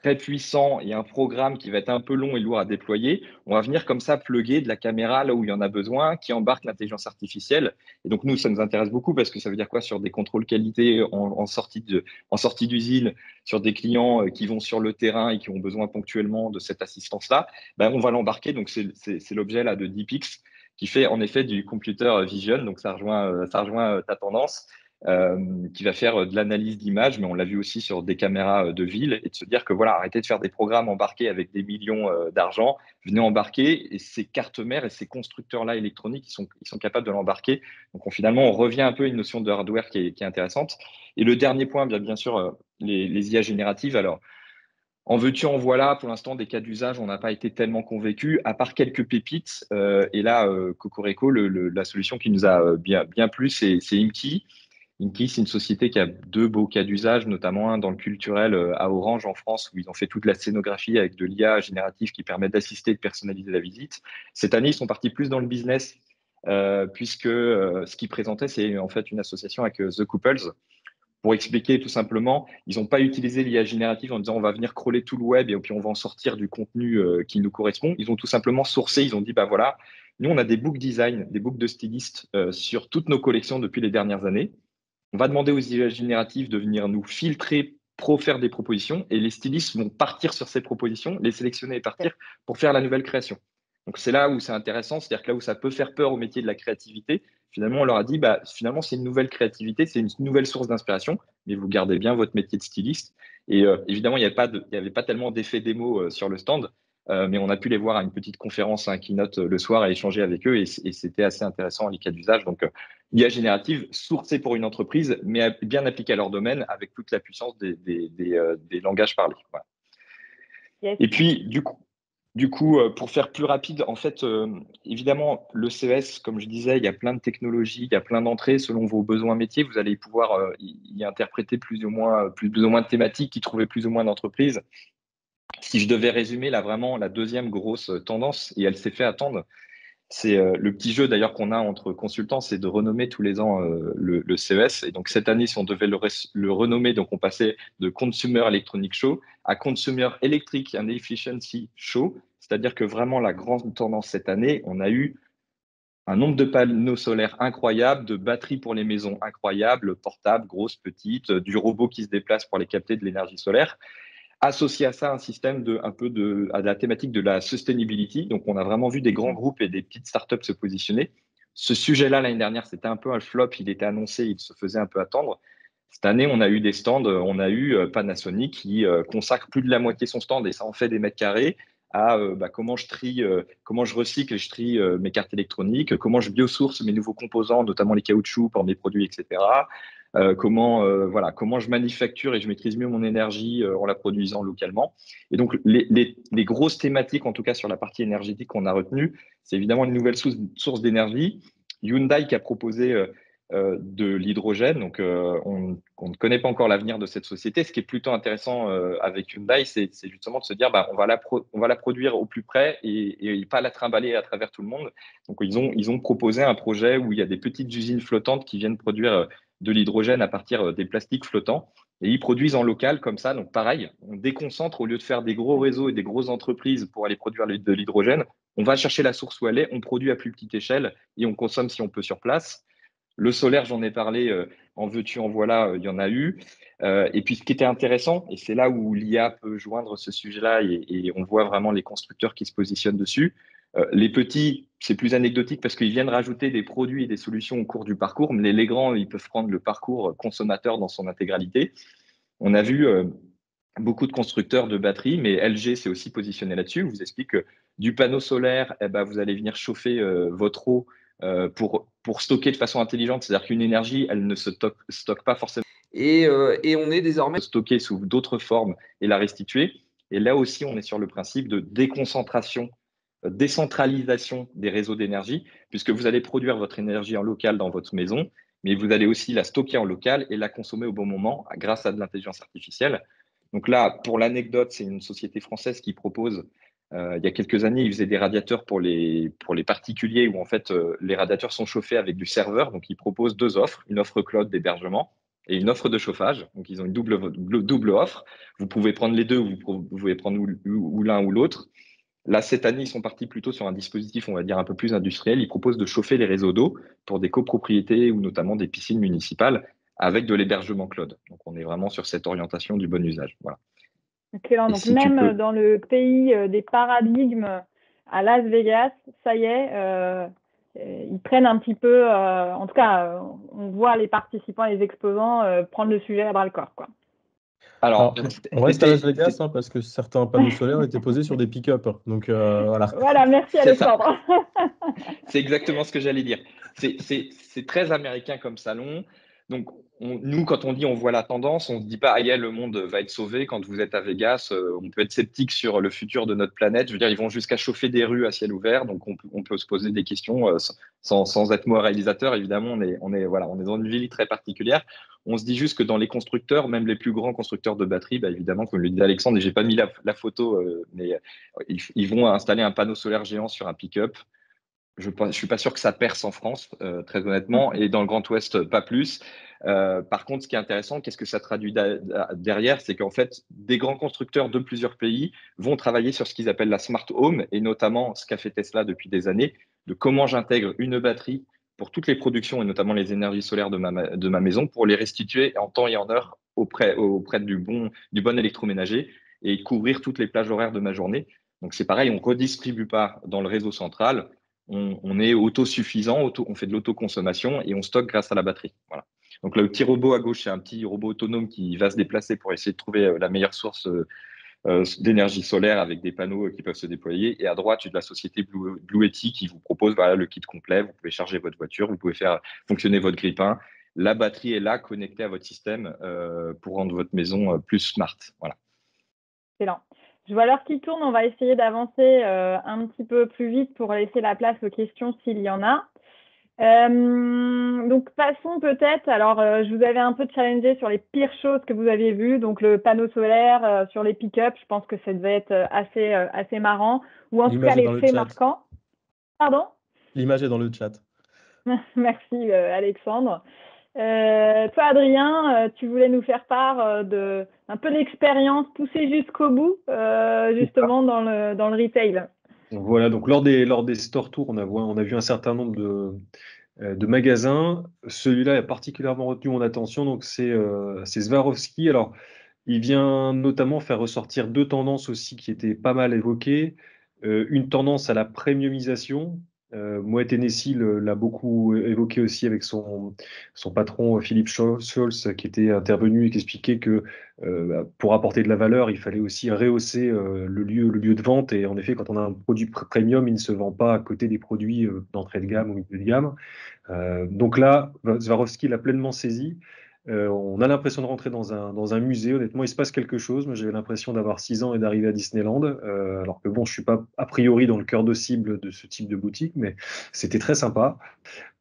très puissant et un programme qui va être un peu long et lourd à déployer, on va venir comme ça plugger de la caméra là où il y en a besoin, qui embarque l'intelligence artificielle. Et donc nous, ça nous intéresse beaucoup parce que ça veut dire quoi sur des contrôles qualité en sortie d'usine, sur des clients qui vont sur le terrain et qui ont besoin ponctuellement de cette assistance-là, ben, on va l'embarquer. Donc c'est l'objet là de DeepX qui fait en effet du computer vision. Donc ça rejoint ta tendance. Qui va faire de l'analyse d'images, mais on l'a vu aussi sur des caméras de ville, et de se dire que voilà, arrêtez de faire des programmes embarqués avec des millions d'argent, venez embarquer, et ces cartes mères et ces constructeurs-là électroniques, ils sont capables de l'embarquer. Donc finalement, on revient un peu à une notion de hardware qui est intéressante. Et le dernier point, bien sûr, les IA génératives. Alors, en veux-tu, en voilà, pour l'instant, des cas d'usage, on n'a pas été tellement convaincus, à part quelques pépites. Et là, Cocorico, la solution qui nous a bien plu, c'est Imki. Imki, c'est une société qui a deux beaux cas d'usage, notamment un dans le culturel à Orange en France, où ils ont fait toute la scénographie avec de l'IA générative qui permet d'assister et de personnaliser la visite. Cette année, ils sont partis plus dans le business, puisque ce qu'ils présentaient, c'est en fait une association avec The Couples. Pour expliquer tout simplement, ils n'ont pas utilisé l'IA générative en disant on va venir crawler tout le web et puis on va en sortir du contenu qui nous correspond. Ils ont tout simplement sourcé, ils ont dit bah voilà, nous on a des book design, des books de stylistes sur toutes nos collections depuis les dernières années. On va demander aux IA génératives de venir nous filtrer, faire des propositions, et les stylistes vont partir sur ces propositions, les sélectionner et partir pour faire la nouvelle création. Donc c'est là où c'est intéressant, c'est-à-dire que là où ça peut faire peur au métier de la créativité, finalement on leur a dit, bah, finalement c'est une nouvelle créativité, c'est une nouvelle source d'inspiration, mais vous gardez bien votre métier de styliste. Et évidemment, il n'y avait pas tellement d'effets démo sur le stand, mais on a pu les voir à une petite conférence, un keynote le soir, et échanger avec eux, et c'était assez intéressant les cas d'usage. Donc l'IA générative, sourcée pour une entreprise, mais bien appliquée à leur domaine avec toute la puissance des langages parlés. Voilà. Yes. Et puis, du coup, pour faire plus rapide, en fait, évidemment, le CES, comme je disais, il y a plein de technologies, il y a plein d'entrées selon vos besoins métiers. Vous allez pouvoir y interpréter plus ou moins de thématiques qui trouvaient plus ou moins d'entreprises. Si je devais résumer là vraiment la deuxième grosse tendance, et elle s'est fait attendre, c'est le petit jeu d'ailleurs qu'on a entre consultants, c'est de renommer tous les ans le CES. Et donc cette année, si on devait le renommer, donc on passait de Consumer Electronic Show à Consumer Electric and Efficiency Show. C'est-à-dire que vraiment la grande tendance cette année, on a eu un nombre de panneaux solaires incroyable, de batteries pour les maisons incroyables, portables, grosses, petites, du robot qui se déplace pour aller capter de l'énergie solaire. Associé à ça, un système à la thématique de la sustainability. Donc, on a vraiment vu des grands groupes et des petites startups se positionner. Ce sujet-là, l'année dernière, c'était un peu un flop. Il était annoncé, il se faisait un peu attendre. Cette année, on a eu des stands. On a eu Panasonic qui consacre plus de la moitié son stand, et ça en fait des mètres carrés, à comment je recycle et je trie mes cartes électroniques, comment je biosource mes nouveaux composants, notamment les caoutchoucs pour mes produits, etc. Comment je manufacture et je maîtrise mieux mon énergie en la produisant localement. Et donc, les grosses thématiques, en tout cas sur la partie énergétique qu'on a retenues, c'est évidemment les nouvelles sources d'énergie. Hyundai qui a proposé de l'hydrogène. Donc, on ne connaît pas encore l'avenir de cette société. Ce qui est plutôt intéressant avec Hyundai, c'est justement de se dire on va la produire au plus près et pas la trimballer à travers tout le monde. Donc, ils ont proposé un projet où il y a des petites usines flottantes qui viennent produire de l'hydrogène à partir des plastiques flottants, et ils produisent en local comme ça. Donc pareil, on déconcentre au lieu de faire des gros réseaux et des grosses entreprises pour aller produire de l'hydrogène. On va chercher la source où elle est, on produit à plus petite échelle et on consomme si on peut sur place. Le solaire, j'en ai parlé, en veux-tu, en voilà, il y en a eu. Et puis ce qui était intéressant, et c'est là où l'IA peut joindre ce sujet-là, et on voit vraiment les constructeurs qui se positionnent dessus. Les petits, c'est plus anecdotique parce qu'ils viennent rajouter des produits et des solutions au cours du parcours, mais les grands, ils peuvent prendre le parcours consommateur dans son intégralité. On a vu beaucoup de constructeurs de batteries, mais LG s'est aussi positionné là-dessus. On vous explique que du panneau solaire, vous allez venir chauffer votre eau pour stocker de façon intelligente. C'est-à-dire qu'une énergie, elle ne se stocke pas forcément. Et on est désormais stocké sous d'autres formes et la restituer. Et là aussi, on est sur le principe de décentralisation des réseaux d'énergie, puisque vous allez produire votre énergie en local dans votre maison, mais vous allez aussi la stocker en local et la consommer au bon moment grâce à de l'intelligence artificielle. Donc là, pour l'anecdote, c'est une société française qui propose, il y a quelques années, ils faisaient des radiateurs pour les particuliers où en fait les radiateurs sont chauffés avec du serveur. Donc ils proposent deux offres, une offre cloud d'hébergement et une offre de chauffage. Donc ils ont une double offre. Vous pouvez prendre les deux, vous pouvez prendre ou l'un ou l'autre. Là, cette année, ils sont partis plutôt sur un dispositif, on va dire, un peu plus industriel. Ils proposent de chauffer les réseaux d'eau pour des copropriétés ou notamment des piscines municipales avec de l'hébergement cloud. Donc, on est vraiment sur cette orientation du bon usage. Voilà. Excellent. Donc, si même dans le pays des paradigmes à Las Vegas, ça y est, ils prennent un petit peu, en tout cas, on voit les participants, les exposants prendre le sujet à bras le corps, quoi. Alors, on reste à Las Vegas parce que certains panneaux solaires étaient posés sur des pick-up. Donc, voilà. Voilà, merci Alexandre. C'est exactement ce que j'allais dire. C'est très américain comme salon. Donc, nous, quand on dit on voit la tendance, on ne se dit pas, le monde va être sauvé. Quand vous êtes à Vegas, on peut être sceptique sur le futur de notre planète. Je veux dire, ils vont jusqu'à chauffer des rues à ciel ouvert. Donc, on peut se poser des questions sans être moi réalisateur. Évidemment, on est dans une ville très particulière. On se dit juste que dans les constructeurs, même les plus grands constructeurs de batteries, évidemment, comme le disait Alexandre, et j'ai pas mis la photo, mais ils vont installer un panneau solaire géant sur un pick-up. Je ne suis pas sûr que ça perce en France, très honnêtement, et dans le Grand Ouest, pas plus. Par contre, ce qui est intéressant, qu'est-ce que ça traduit derrière, c'est qu'en fait, des grands constructeurs de plusieurs pays vont travailler sur ce qu'ils appellent la smart home, et notamment ce qu'a fait Tesla depuis des années, de comment j'intègre une batterie pour toutes les productions, et notamment les énergies solaires de ma maison, pour les restituer en temps et en heure auprès du bon électroménager et couvrir toutes les plages horaires de ma journée. Donc c'est pareil, on ne redistribue pas dans le réseau central. On est autosuffisant, on fait de l'autoconsommation et on stocke grâce à la batterie. Voilà. Donc le petit robot à gauche, c'est un petit robot autonome qui va se déplacer pour essayer de trouver la meilleure source d'énergie solaire avec des panneaux qui peuvent se déployer. Et à droite, j'ai de la société Bluetti qui vous propose le kit complet. Vous pouvez charger votre voiture, vous pouvez faire fonctionner votre grille-pain. La batterie est là, connectée à votre système pour rendre votre maison plus smart. Voilà. Excellent. Je vois l'heure qui tourne, on va essayer d'avancer un petit peu plus vite pour laisser la place aux questions s'il y en a. Donc passons peut-être, alors je vous avais un peu challengé sur les pires choses que vous aviez vues, donc le panneau solaire sur les pick-up, je pense que ça devait être assez marrant, ou en tout cas les faits marquants. Pardon ? L'image est dans le chat. Merci Alexandre. Toi, Adrien, tu voulais nous faire part d'un peu d'expérience poussée jusqu'au bout, justement dans le retail. Voilà, donc lors des store tours, on a vu un certain nombre de magasins. Celui-là a particulièrement retenu mon attention, donc c'est Swarovski. Alors, il vient notamment faire ressortir deux tendances aussi qui étaient pas mal évoquées. Une tendance à la premiumisation. Moet Hennessy l'a beaucoup évoqué aussi avec son patron Philippe Scholz qui était intervenu et qui expliquait que pour apporter de la valeur, il fallait aussi rehausser le lieu de vente. Et en effet, quand on a un produit premium, il ne se vend pas à côté des produits d'entrée de gamme ou milieu de gamme. Donc là, Swarovski l'a pleinement saisi. On a l'impression de rentrer dans un musée. Honnêtement, il se passe quelque chose. Moi, j'avais l'impression d'avoir 6 ans et d'arriver à Disneyland. Alors que bon, je suis pas a priori dans le cœur de cible de ce type de boutique, mais c'était très sympa.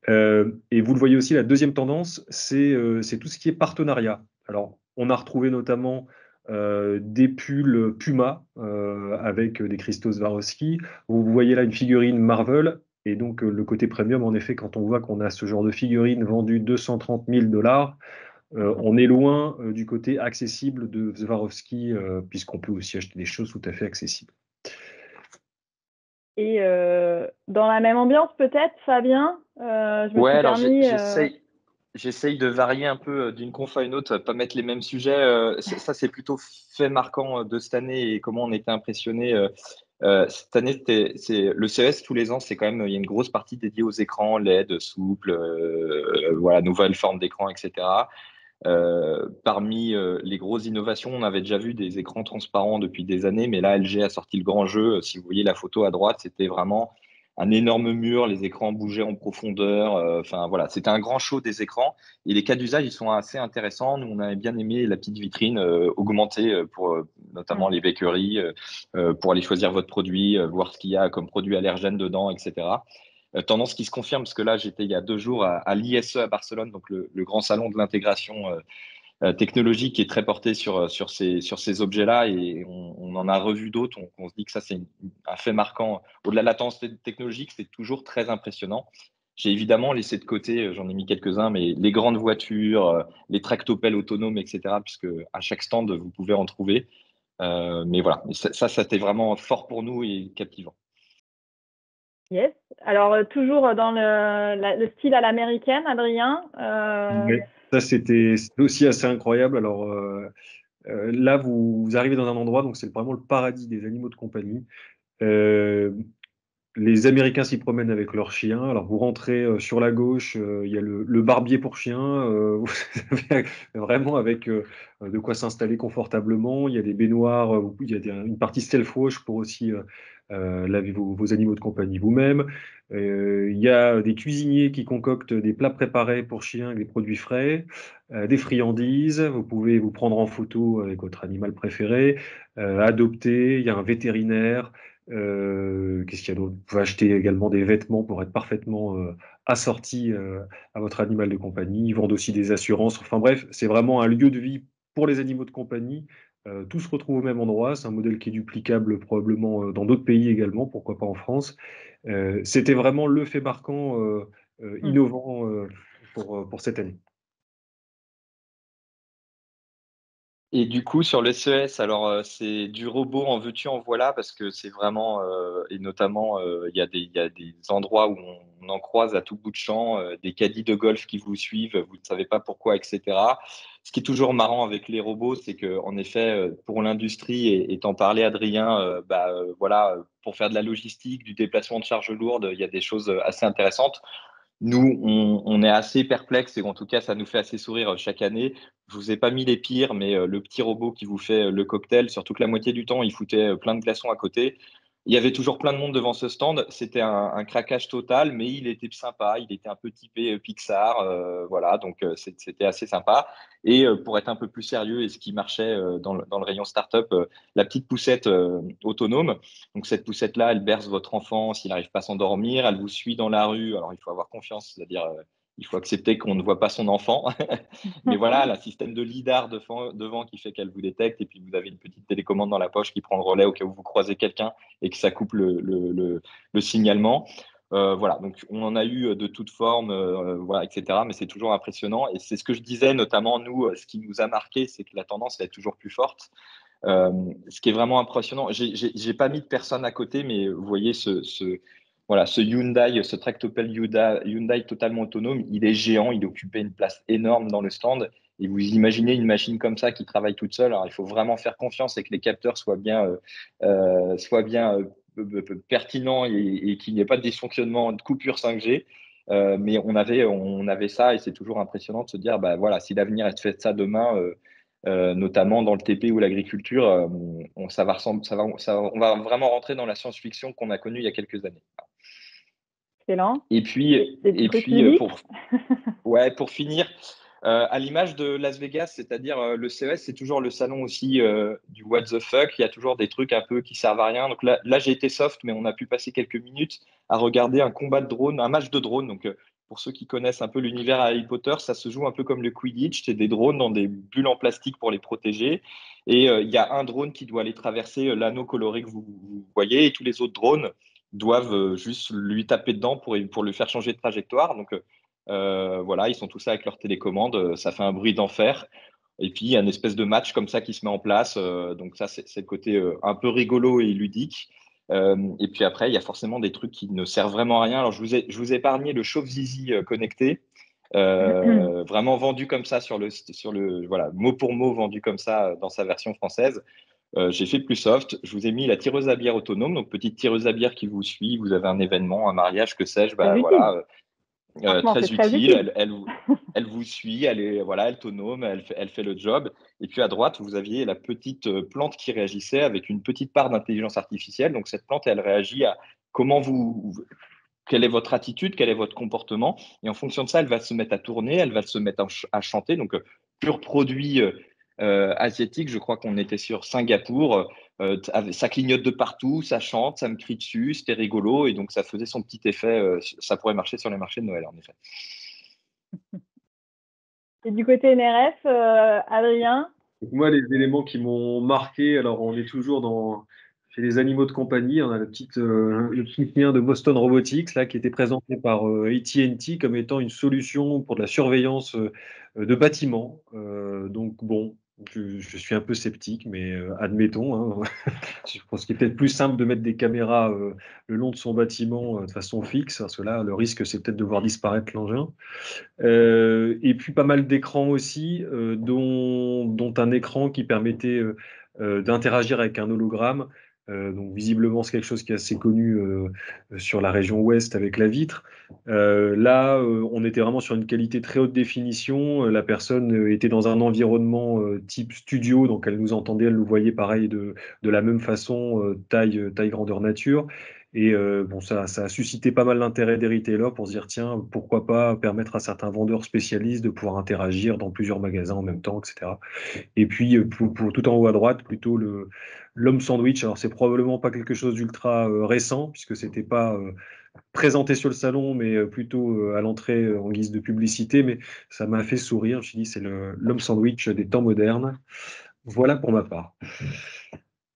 Et vous le voyez aussi, la deuxième tendance, c'est tout ce qui est partenariat. Alors, on a retrouvé notamment des pulls Puma avec des cristaux Swarovski. Vous voyez là une figurine Marvel. Et donc, le côté premium, en effet, quand on voit qu'on a ce genre de figurine vendue 230 000 $, on est loin du côté accessible de Swarovski, puisqu'on peut aussi acheter des choses tout à fait accessibles. Et dans la même ambiance, peut-être, Fabien, j'essaye de varier un peu d'une conf à une autre, pas mettre les mêmes sujets. Ça, c'est plutôt fait marquant de cette année et comment on était impressionné. Cette année, le CES tous les ans, c'est quand même, il y a une grosse partie dédiée aux écrans LED souples, nouvelles formes d'écran, etc. Parmi les grosses innovations, on avait déjà vu des écrans transparents depuis des années, mais là, LG a sorti le grand jeu. Si vous voyez la photo à droite, c'était vraiment un énorme mur, les écrans bougeaient en profondeur. Enfin voilà, c'était un grand show des écrans. Et les cas d'usage, ils sont assez intéressants. Nous, on avait bien aimé la petite vitrine augmentée pour notamment les bakeries, pour aller choisir votre produit, voir ce qu'il y a comme produit allergène dedans, etc. Tendance qui se confirme, parce que là, j'étais il y a 2 jours à l'ISE à Barcelone, donc le grand salon de l'intégration technologique qui est très porté sur ces objets-là, et on en a revu d'autres. On se dit que ça, c'est un fait marquant. Au-delà de la tendance technologique, c'est toujours très impressionnant. J'ai évidemment laissé de côté, j'en ai mis quelques-uns, mais les grandes voitures, les tractopelles autonomes, etc., puisque à chaque stand, vous pouvez en trouver. Mais voilà, ça c'était vraiment fort pour nous et captivant. Yes. Alors, toujours dans le style à l'américaine, Adrien. Mais ça, c'était aussi assez incroyable. Alors là, vous arrivez dans un endroit, donc c'est vraiment le paradis des animaux de compagnie. Euh, Les Américains s'y promènent avec leurs chiens. Alors, vous rentrez sur la gauche, il y a le barbier pour chiens. Vous avez vraiment avec de quoi s'installer confortablement. Il y a des baignoires, il y a une partie self-wash pour aussi laver vos animaux de compagnie vous-même. Il y a des cuisiniers qui concoctent des plats préparés pour chiens avec des produits frais, des friandises. Vous pouvez vous prendre en photo avec votre animal préféré, adopter. Il y a un vétérinaire. Qu'est-ce qu'il y a d'autre? Vous pouvez acheter également des vêtements pour être parfaitement assorti à votre animal de compagnie. Ils vendent aussi des assurances. Enfin bref, c'est vraiment un lieu de vie pour les animaux de compagnie. Tout se retrouve au même endroit. C'est un modèle qui est duplicable probablement dans d'autres pays également, pourquoi pas en France. C'était vraiment le fait marquant innovant pour cette année. Et du coup, sur le CES, alors c'est du robot en veux-tu, en voilà, parce que c'est vraiment, et notamment, il y a des endroits où on en croise à tout bout de champ, des caddies de golf qui vous suivent, vous ne savez pas pourquoi, etc. Ce qui est toujours marrant avec les robots, c'est que, en effet, pour l'industrie, et t'en parlais, Adrien, voilà, pour faire de la logistique, du déplacement de charges lourdes, il y a des choses assez intéressantes. Nous, on est assez perplexes, et en tout cas, ça nous fait assez sourire chaque année. Je vous ai pas mis les pires, mais le petit robot qui vous fait le cocktail, surtout que la moitié du temps, il foutait plein de glaçons à côté. Il y avait toujours plein de monde devant ce stand. C'était un craquage total, mais il était sympa. Il était un peu typé Pixar, voilà, donc c'était assez sympa. Et pour être un peu plus sérieux, et ce qui marchait dans le rayon startup, la petite poussette autonome. Donc cette poussette-là, elle berce votre enfant s'il n'arrive pas à s'endormir. Elle vous suit dans la rue. Alors il faut avoir confiance, c'est-à-dire il faut accepter qu'on ne voit pas son enfant. Mais voilà, elle a un système de lidar devant qui fait qu'elle vous détecte. Et puis vous avez une petite télécommande dans la poche qui prend le relais au cas où vous croisez quelqu'un et que ça coupe le signalement. Voilà, donc on en a eu de toutes formes, voilà, etc. Mais c'est toujours impressionnant. Et c'est ce que je disais, notamment nous, ce qui nous a marqué, c'est que la tendance elle est toujours plus forte. Ce qui est vraiment impressionnant, j'ai pas mis de personne à côté, mais vous voyez voilà, ce Hyundai, ce tractopelle Hyundai totalement autonome, il est géant, il occupait une place énorme dans le stand. Et vous imaginez une machine comme ça qui travaille toute seule. Alors il faut vraiment faire confiance et que les capteurs soient bien pertinents, et qu'il n'y ait pas de dysfonctionnement, de coupure 5G. Mais on avait ça, et c'est toujours impressionnant de se dire, bah voilà, si l'avenir est fait de ça demain. Notamment dans le TP ou l'agriculture, on va vraiment rentrer dans la science-fiction qu'on a connue il y a quelques années. Excellent. Et puis, Des trucs ludiques. pour finir, à l'image de Las Vegas, c'est-à-dire le CES, c'est toujours le salon aussi du what the fuck. Il y a toujours des trucs un peu qui servent à rien. Donc là j'ai été soft, mais on a pu passer quelques minutes à regarder un combat de drone, un match de drone. Donc pour ceux qui connaissent un peu l'univers Harry Potter, ça se joue un peu comme le Quidditch. C'est des drones dans des bulles en plastique pour les protéger. Et il y a un drone qui doit aller traverser l'anneau coloré que vous voyez, et tous les autres drones doivent juste lui taper dedans pour lui faire changer de trajectoire. Donc voilà, ils sont tous avec leur télécommande, ça fait un bruit d'enfer. Et puis, il y a une espèce de match comme ça qui se met en place. Donc ça, c'est le côté un peu rigolo et ludique. Et puis après, il y a forcément des trucs qui ne servent vraiment à rien. Alors, je vous ai épargné le chauffe-zizi connecté, vraiment vendu comme ça voilà, mot pour mot vendu comme ça dans sa version française. J'ai fait plus soft. Je vous ai mis la tireuse à bière autonome, donc petite tireuse à bière qui vous suit. Vous avez un événement, un mariage, que sais-je, bah voilà. Franchement, Très c'est très utile, utile. elle vous suit, elle est voilà, autonome, elle fait le job. Et puis à droite, vous aviez la petite plante qui réagissait avec une petite part d'intelligence artificielle. Donc cette plante, elle réagit à comment quelle est votre attitude, quel est votre comportement. Et en fonction de ça, elle va se mettre à tourner, elle va se mettre à chanter. Donc, pur produit asiatique, je crois qu'on était sur Singapour. Ça clignote de partout, ça chante, ça me crie dessus, c'était rigolo. Et donc, ça faisait son petit effet. Ça pourrait marcher sur les marchés de Noël, en effet. Et du côté NRF, Adrien? Donc moi, les éléments qui m'ont marqué, alors on est toujours chez les animaux de compagnie, on a le petit lien de Boston Robotics là, qui était présenté par AT&T comme étant une solution pour de la surveillance de bâtiments. Donc bon, je suis un peu sceptique, mais admettons. Hein. Je pense qu'il est peut-être plus simple de mettre des caméras le long de son bâtiment de façon fixe, parce que là, le risque, c'est peut-être de voir disparaître l'engin. Et puis pas mal d'écrans aussi, dont un écran qui permettait d'interagir avec un hologramme. Donc visiblement, c'est quelque chose qui est assez connu sur la région ouest avec la vitre. Là, on était vraiment sur une qualité très haute définition. La personne était dans un environnement type studio, donc elle nous entendait, elle nous voyait pareil de la même façon, taille grandeur nature. Et bon, ça a suscité pas mal d'intérêt des retailers pour se dire, tiens, pourquoi pas permettre à certains vendeurs spécialistes de pouvoir interagir dans plusieurs magasins en même temps, etc. Et puis, pour tout en haut à droite, plutôt l'homme sandwich. Alors, c'est probablement pas quelque chose d'ultra récent, puisque c'était pas présenté sur le salon, mais plutôt à l'entrée en guise de publicité. Mais ça m'a fait sourire. Je me suis dit, c'est l'homme sandwich des temps modernes. Voilà pour ma part.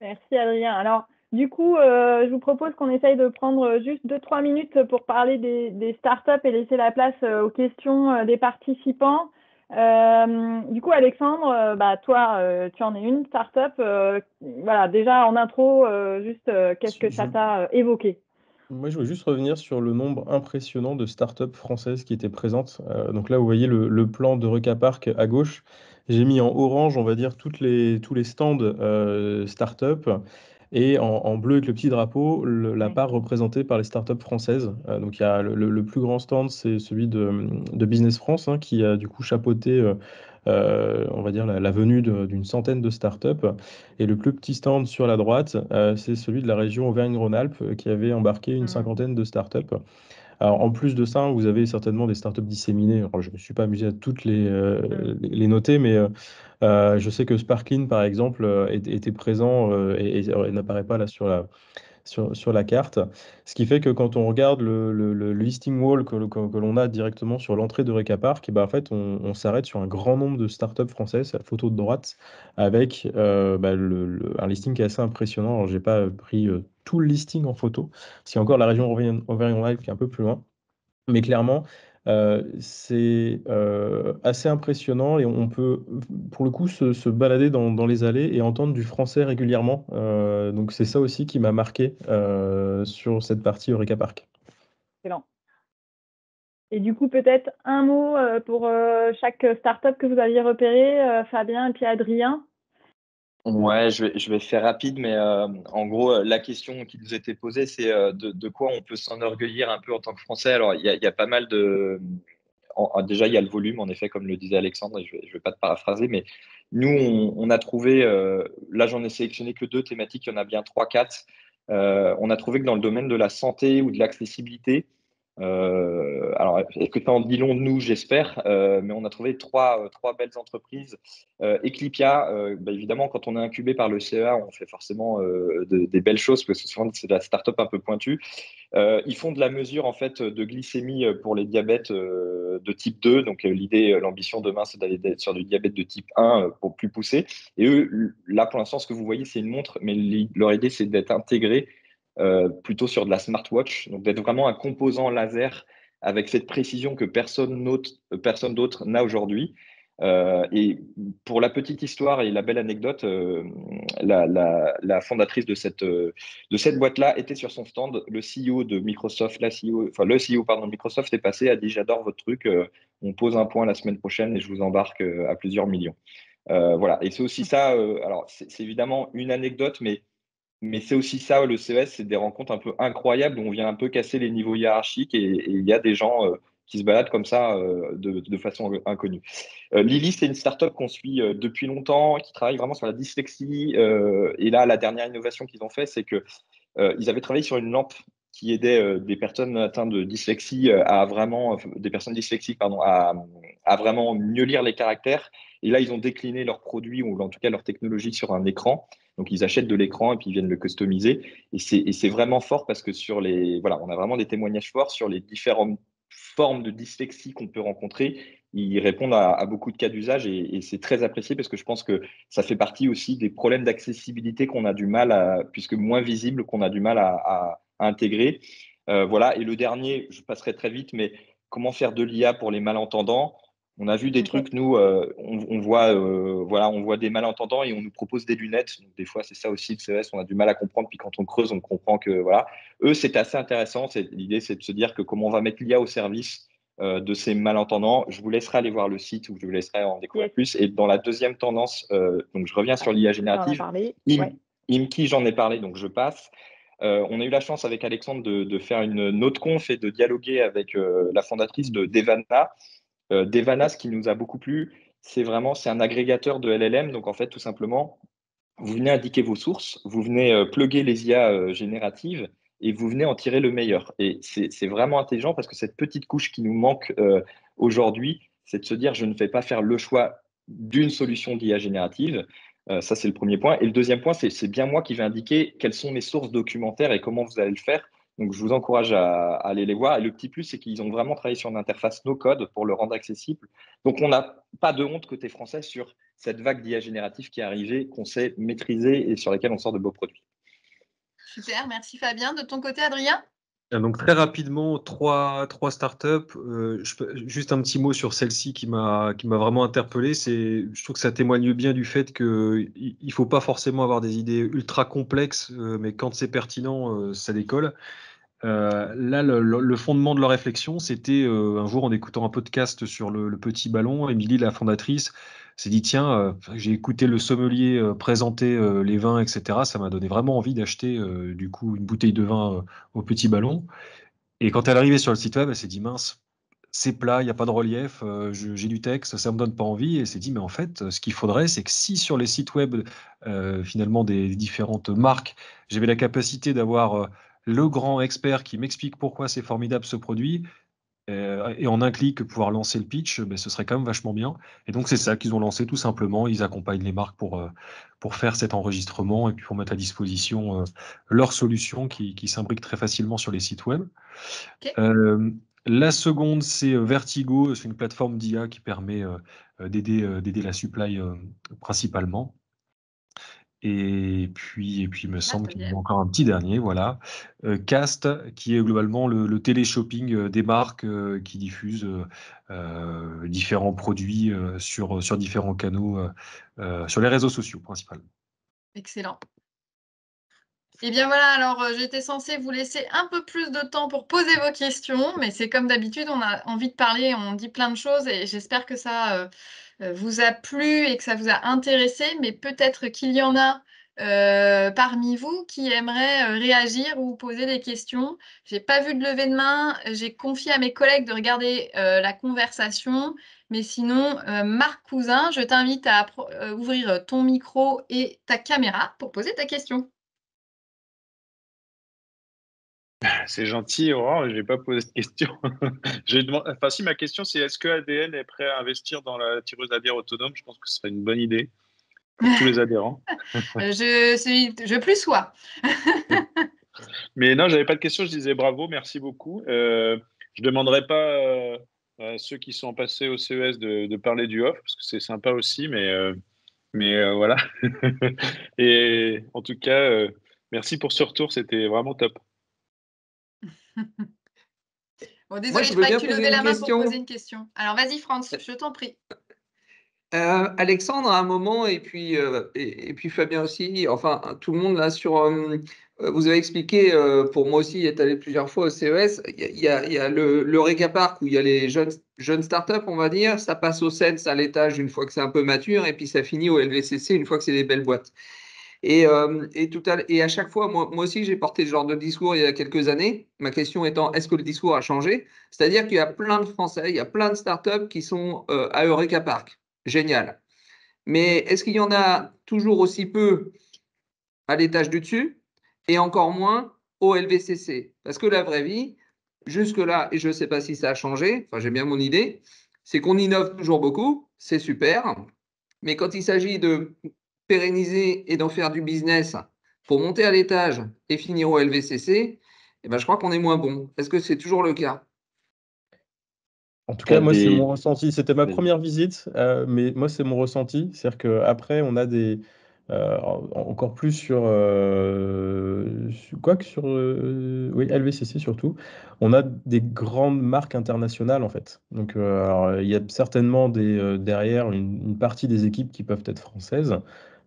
Merci Adrien. Alors, du coup, je vous propose qu'on essaye de prendre juste 2-3 minutes pour parler des startups et laisser la place aux questions des participants. Du coup, Alexandre, toi, tu en es une startup. Voilà, déjà en intro, juste qu'est-ce que ça t'a évoqué? Moi, je voulais juste revenir sur le nombre impressionnant de startups françaises qui étaient présentes. Donc là, vous voyez le plan de Reca Park à gauche. J'ai mis en orange, on va dire, tous les stands startups et en bleu avec le petit drapeau, la part représentée par les startups françaises. Donc il y a le plus grand stand, c'est celui de Business France, hein, qui a du coup chapeauté, on va dire, la venue d'une centaine de startups. Et le plus petit stand sur la droite, c'est celui de la région Auvergne-Rhône-Alpes qui avait embarqué une cinquantaine de startups. Alors, en plus de ça, vous avez certainement des startups disséminées. Alors, je ne me suis pas amusé à toutes les noter, mais je sais que Sparkline, par exemple, était présent et n'apparaît pas là sur la carte. Ce qui fait que quand on regarde le listing wall que l'on a directement sur l'entrée de Reca Park, en fait, on s'arrête sur un grand nombre de startups françaises, c'est la photo de droite, avec un listing qui est assez impressionnant. Alors, j'ai pas pris tout le listing en photo, parce qu'il y a encore la région Auvergne-Rhône-Alpes qui est un peu plus loin. Mais clairement, c'est assez impressionnant et on peut, pour le coup, se balader dans les allées et entendre du français régulièrement. Donc c'est ça aussi qui m'a marqué sur cette partie Eureka Park. Excellent. Et du coup, peut-être un mot pour chaque startup que vous aviez repéré, Fabien et puis Adrien. Ouais, je vais faire rapide, mais en gros, la question qui nous était posée, c'est de quoi on peut s'enorgueillir un peu en tant que Français. Alors, il y a pas mal de... déjà, il y a le volume, en effet, comme le disait Alexandre, et je vais pas te paraphraser, mais nous, on a trouvé, là, j'en ai sélectionné que 2 thématiques, il y en a bien 3, 4. On a trouvé que dans le domaine de la santé ou de l'accessibilité, alors, est-ce que ça en dit long de nous, j'espère, mais on a trouvé trois belles entreprises. Eclipia, évidemment, quand on est incubé par le CEA, on fait forcément des belles choses, parce que souvent, c'est de la start-up un peu pointue. Ils font de la mesure en fait de glycémie pour les diabètes de type 2. Donc l'ambition demain, c'est d'aller sur du diabète de type 1 pour plus pousser. Et eux, là pour l'instant, ce que vous voyez, c'est une montre, mais leur idée, c'est d'être intégré plutôt sur de la smartwatch, donc d'être vraiment un composant laser avec cette précision que personne d'autre n'a aujourd'hui. Et pour la petite histoire et la belle anecdote, la fondatrice de cette boîte-là était sur son stand. Le CEO de Microsoft, le CEO pardon, de Microsoft est passé, a dit j'adore votre truc, on pose un point la semaine prochaine et je vous embarque à plusieurs millions. Voilà. Et c'est aussi ça. Alors c'est évidemment une anecdote, mais c'est aussi ça, le CES, c'est des rencontres un peu incroyables où on vient un peu casser les niveaux hiérarchiques et il y a des gens qui se baladent comme ça de façon inconnue. Lily, c'est une startup qu'on suit depuis longtemps, qui travaille vraiment sur la dyslexie. Et là, la dernière innovation qu'ils ont fait, c'est que ils avaient travaillé sur une lampe qui aidait des personnes atteintes de dyslexie des personnes dyslexiques, pardon, à vraiment mieux lire les caractères. Et là, ils ont décliné leurs produits ou en tout cas leur technologie sur un écran. Donc, ils achètent de l'écran et puis ils viennent le customiser. Et c'est vraiment fort parce que voilà, on a vraiment des témoignages forts sur les différentes formes de dyslexie qu'on peut rencontrer. Ils répondent à beaucoup de cas d'usage et c'est très apprécié parce que je pense que ça fait partie aussi des problèmes d'accessibilité qu'on a du mal puisque moins visibles, qu'on a du mal à intégrer. Voilà. Et le dernier, je passerai très vite, mais comment faire de l'IA pour les malentendants? On a vu des trucs, nous, on voit des malentendants et on nous propose des lunettes. Donc, des fois, c'est ça aussi le CES, on a du mal à comprendre. Puis quand on creuse, on comprend que voilà. Eux, c'est assez intéressant. L'idée, c'est de se dire que comment on va mettre l'IA au service de ces malentendants. Je vous laisserai aller voir le site où je vous laisserai en découvrir plus. Et dans la deuxième tendance, donc je reviens sur l'IA générative. Imki, j'en ai parlé, donc je passe. On a eu la chance avec Alexandre de faire une autre conf et de dialoguer avec la fondatrice de Devana. Devana, ce qui nous a beaucoup plu, c'est un agrégateur de LLM. Donc, en fait, tout simplement, vous venez indiquer vos sources, vous venez plugger les IA génératives et vous venez en tirer le meilleur. Et c'est vraiment intelligent parce que cette petite couche qui nous manque aujourd'hui, c'est de se dire, je ne fais pas faire le choix d'une solution d'IA générative. Ça, c'est le premier point. Et le deuxième point, c'est bien moi qui vais indiquer quelles sont mes sources documentaires et comment vous allez le faire. Donc, je vous encourage à aller les voir. Et le petit plus, c'est qu'ils ont vraiment travaillé sur une interface no-code pour le rendre accessible. Donc, on n'a pas de honte côté français sur cette vague d'IA générative qui est arrivée, qu'on sait maîtriser et sur laquelle on sort de beaux produits. Super, merci Fabien. De ton côté, Adrien? Donc très rapidement, trois startups. Juste un petit mot sur celle-ci qui m'a vraiment interpellé. Je trouve que ça témoigne bien du fait qu'il faut pas forcément avoir des idées ultra complexes, mais quand c'est pertinent, ça décolle. Là, le fondement de leur réflexion, c'était un jour en écoutant un podcast sur le petit ballon, Émilie, la fondatrice, s'est dit tiens, j'ai écouté le sommelier présenter les vins, etc. Ça m'a donné vraiment envie d'acheter du coup une bouteille de vin au petit ballon. Et quand elle est arrivée sur le site web, elle s'est dit mince, c'est plat, il n'y a pas de relief, j'ai du texte, ça me donne pas envie. Et elle s'est dit mais en fait, ce qu'il faudrait, c'est que si sur les sites web finalement des différentes marques, j'avais la capacité d'avoir le grand expert qui m'explique pourquoi c'est formidable ce produit, et en un clic pouvoir lancer le pitch, ben, ce serait quand même vachement bien. Et donc c'est ça qu'ils ont lancé tout simplement. Ils accompagnent les marques pour faire cet enregistrement et puis pour mettre à disposition leurs solutions qui s'imbriquent très facilement sur les sites web. Okay. La seconde, c'est Vertigo, c'est une plateforme d'IA qui permet d'aider la supply principalement. Et puis, il me semble qu'il y a encore un petit dernier, voilà. Cast, qui est globalement le télé-shopping des marques qui diffusent différents produits sur différents canaux, sur les réseaux sociaux principalement. Excellent. Et bien voilà, alors j'étais censée vous laisser un peu plus de temps pour poser vos questions, mais c'est comme d'habitude, on a envie de parler, on dit plein de choses et j'espère que ça vous a plu et que ça vous a intéressé, mais peut-être qu'il y en a parmi vous qui aimeraient réagir ou poser des questions. Je n'ai pas vu de lever de main, j'ai confié à mes collègues de regarder la conversation, mais sinon, Marc Cousin, je t'invite à ouvrir ton micro et ta caméra pour poser ta question. C'est gentil, Aurore, je n'ai pas posé de question. Enfin, si, ma question, c'est est-ce que ADN est prêt à investir dans la tireuse à bière autonome? Je pense que ce serait une bonne idée pour tous les adhérents. Je plus sois. Mais non, je n'avais pas de question, je disais bravo, merci beaucoup. Je ne demanderai pas à ceux qui sont passés au CES de parler du off, parce que c'est sympa aussi, mais voilà. Et en tout cas, merci pour ce retour, c'était vraiment top. Bon, désolé, je croyais que tu levais la main pour poser une question. Alors, vas-y, France, je t'en prie. Alexandre, à un moment, et puis Fabien aussi, enfin, tout le monde là sur. Vous avez expliqué, pour moi aussi, y être allé plusieurs fois au CES, il y a le Rega Park où il y a les jeunes startups, on va dire, ça passe au CES à l'étage une fois que c'est un peu mature, et puis ça finit au LVCC une fois que c'est des belles boîtes. Et à chaque fois, moi aussi, j'ai porté ce genre de discours il y a quelques années. Ma question étant, est-ce que le discours a changé? C'est-à-dire qu'il y a plein de Français, il y a plein de startups qui sont à Eureka Park. Génial. Mais est-ce qu'il y en a toujours aussi peu à l'étage du dessus et encore moins au LVCC. Parce que la vraie vie, jusque-là, et je ne sais pas si ça a changé, enfin j'ai bien mon idée, c'est qu'on innove toujours beaucoup, c'est super, mais quand il s'agit de pérenniser et d'en faire du business pour monter à l'étage et finir au LVCC, eh ben, je crois qu'on est moins bon. Est-ce que c'est toujours le cas? En tout cas, moi, c'est mon Des... ressenti. C'était ma Vas-y. première visite, mais moi, c'est mon ressenti. C'est-à-dire qu'après, on a des. Encore plus quoi que sur. Oui, LVCC surtout. On a des grandes marques internationales, en fait. Donc, alors, il y a certainement derrière une partie des équipes qui peuvent être françaises.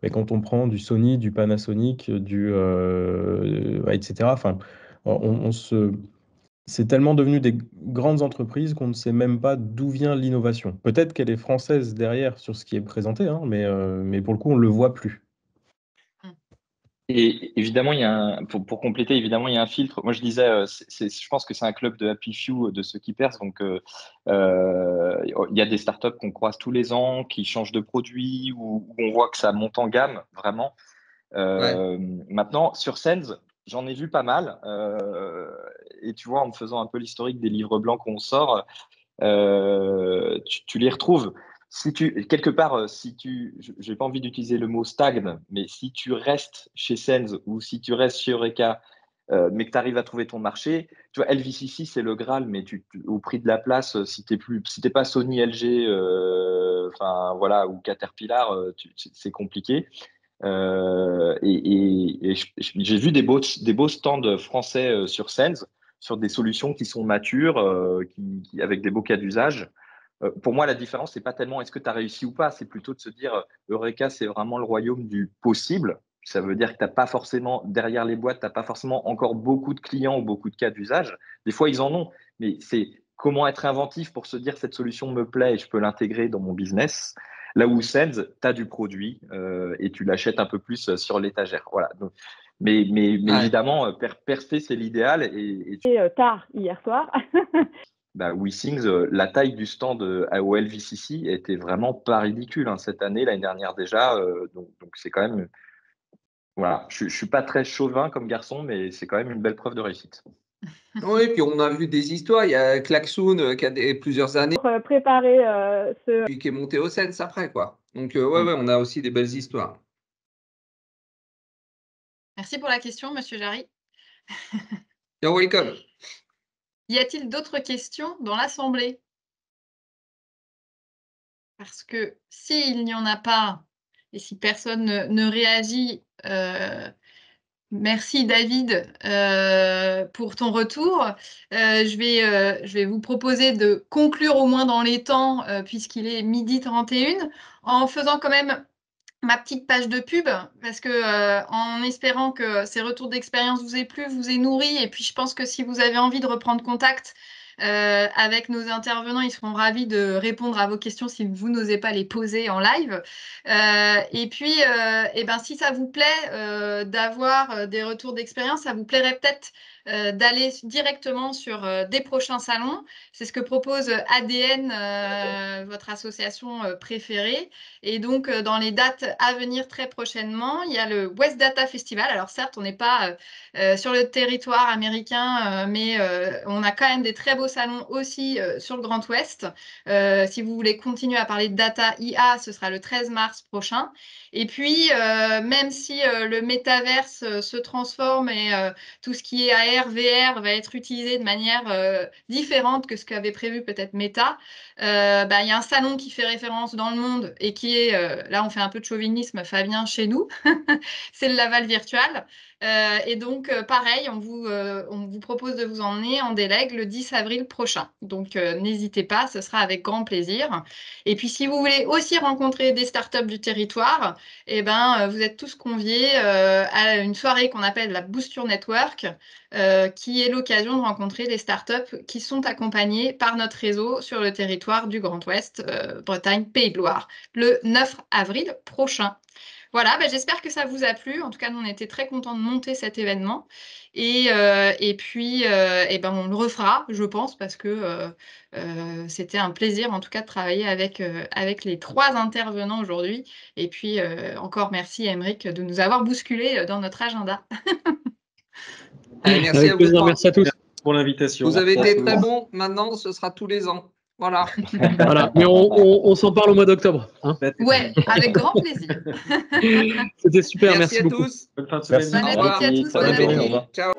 Mais quand on prend du Sony, du Panasonic, etc., enfin, on se. C'est tellement devenu des grandes entreprises qu'on ne sait même pas d'où vient l'innovation. Peut-être qu'elle est française derrière sur ce qui est présenté, hein, mais pour le coup, on ne le voit plus. Et évidemment, pour compléter, évidemment, il y a un filtre. Moi, je disais, je pense que c'est un club de happy few, de ceux qui percent. Donc, il y a des startups qu'on croise tous les ans, qui changent de produit, où on voit que ça monte en gamme, vraiment. Ouais. Maintenant, sur Sens, j'en ai vu pas mal. Et tu vois, en me faisant un peu l'historique des livres blancs qu'on sort, tu les retrouves. Quelque part, j'ai pas envie d'utiliser le mot stagne, mais si tu restes chez Sens ou si tu restes chez Eureka, mais que tu arrives à trouver ton marché, tu vois, LVCC, c'est le Graal, mais au prix de la place, si t'es pas Sony, LG, enfin voilà, ou Caterpillar, c'est compliqué. Et j'ai vu des beaux stands français sur Sens, sur des solutions qui sont matures, avec des beaux cas d'usage. Pour moi, la différence, c'est pas tellement est-ce que tu as réussi ou pas, c'est plutôt de se dire Eureka, c'est vraiment le royaume du possible. Ça veut dire que t'as pas forcément, derrière les boîtes, tu n'as pas forcément encore beaucoup de clients ou beaucoup de cas d'usage. Des fois, ils en ont, mais c'est comment être inventif pour se dire cette solution me plaît et je peux l'intégrer dans mon business. Là où Sens, tu as du produit et tu l'achètes un peu plus sur l'étagère. Voilà. Donc, mais Ouais. évidemment, percer, c'est l'idéal. Tard hier soir. Bah, WeSings, la taille du stand au LVCC était vraiment pas ridicule, hein, cette année, l'année dernière déjà. Donc c'est quand même. Voilà. Je suis pas très chauvin comme garçon, mais c'est quand même une belle preuve de réussite. Oui, puis on a vu des histoires. Il y a Klaxoon qui a plusieurs années, Pour préparer puis qui est monté au Sens après, quoi. Donc, ouais, Mm. on a aussi des belles histoires. Merci pour la question, Monsieur Jarry. You're welcome. Y a-t-il d'autres questions dans l'Assemblée? Parce que s'il n'y en a pas, et si personne ne réagit, merci David pour ton retour. Je vais vous proposer de conclure au moins dans les temps, puisqu'il est 12h31, en faisant quand même ma petite page de pub, parce que en espérant que ces retours d'expérience vous aient plu, vous aient nourri, et puis je pense que si vous avez envie de reprendre contact avec nos intervenants, ils seront ravis de répondre à vos questions si vous n'osez pas les poser en live. Et puis, eh ben, si ça vous plaît d'avoir des retours d'expérience, ça vous plairait peut-être d'aller directement sur des prochains salons. C'est ce que propose ADN, votre association préférée. Et donc, dans les dates à venir très prochainement, il y a le West Data Festival. Alors certes, on n'est pas sur le territoire américain, mais on a quand même des très beaux salons aussi sur le Grand Ouest. Si vous voulez continuer à parler de data IA, ce sera le 13 mars prochain. Et puis, même si le métaverse se transforme et tout ce qui est AR, VR va être utilisé de manière différente que ce qu'avait prévu peut-être Meta, il y a un salon qui fait référence dans le monde et qui est, là on fait un peu de chauvinisme, Fabien, chez nous, c'est le Laval Virtual. Et donc, pareil, on vous propose de vous emmener en délègue le 10 avril prochain. Donc, n'hésitez pas, ce sera avec grand plaisir. Et puis, si vous voulez aussi rencontrer des startups du territoire, eh ben, vous êtes tous conviés à une soirée qu'on appelle la Booster Network, qui est l'occasion de rencontrer des startups qui sont accompagnées par notre réseau sur le territoire du Grand Ouest, Bretagne, Pays de Loire, le 9 avril prochain. Voilà, j'espère que ça vous a plu. En tout cas, nous, on était très contents de monter cet événement. Et puis, on le refera, je pense, parce que c'était un plaisir, en tout cas, de travailler avec les 3 intervenants aujourd'hui. Et puis, encore merci, Aymeric, de nous avoir bousculé dans notre agenda. Allez, merci Avec à vous plaisir, trois. merci à tous. Pour l'invitation. Vous avez Merci à été tous. très bons. Maintenant, ce sera tous les ans. Voilà. Voilà, mais on s'en parle au mois d'octobre. Hein. Ouais, avec grand plaisir. C'était super, merci à beaucoup. tous. Bonne fin de semaine. Merci. Bon Au revoir. appétit à tous, Bon bon appétit. appétit. Ciao.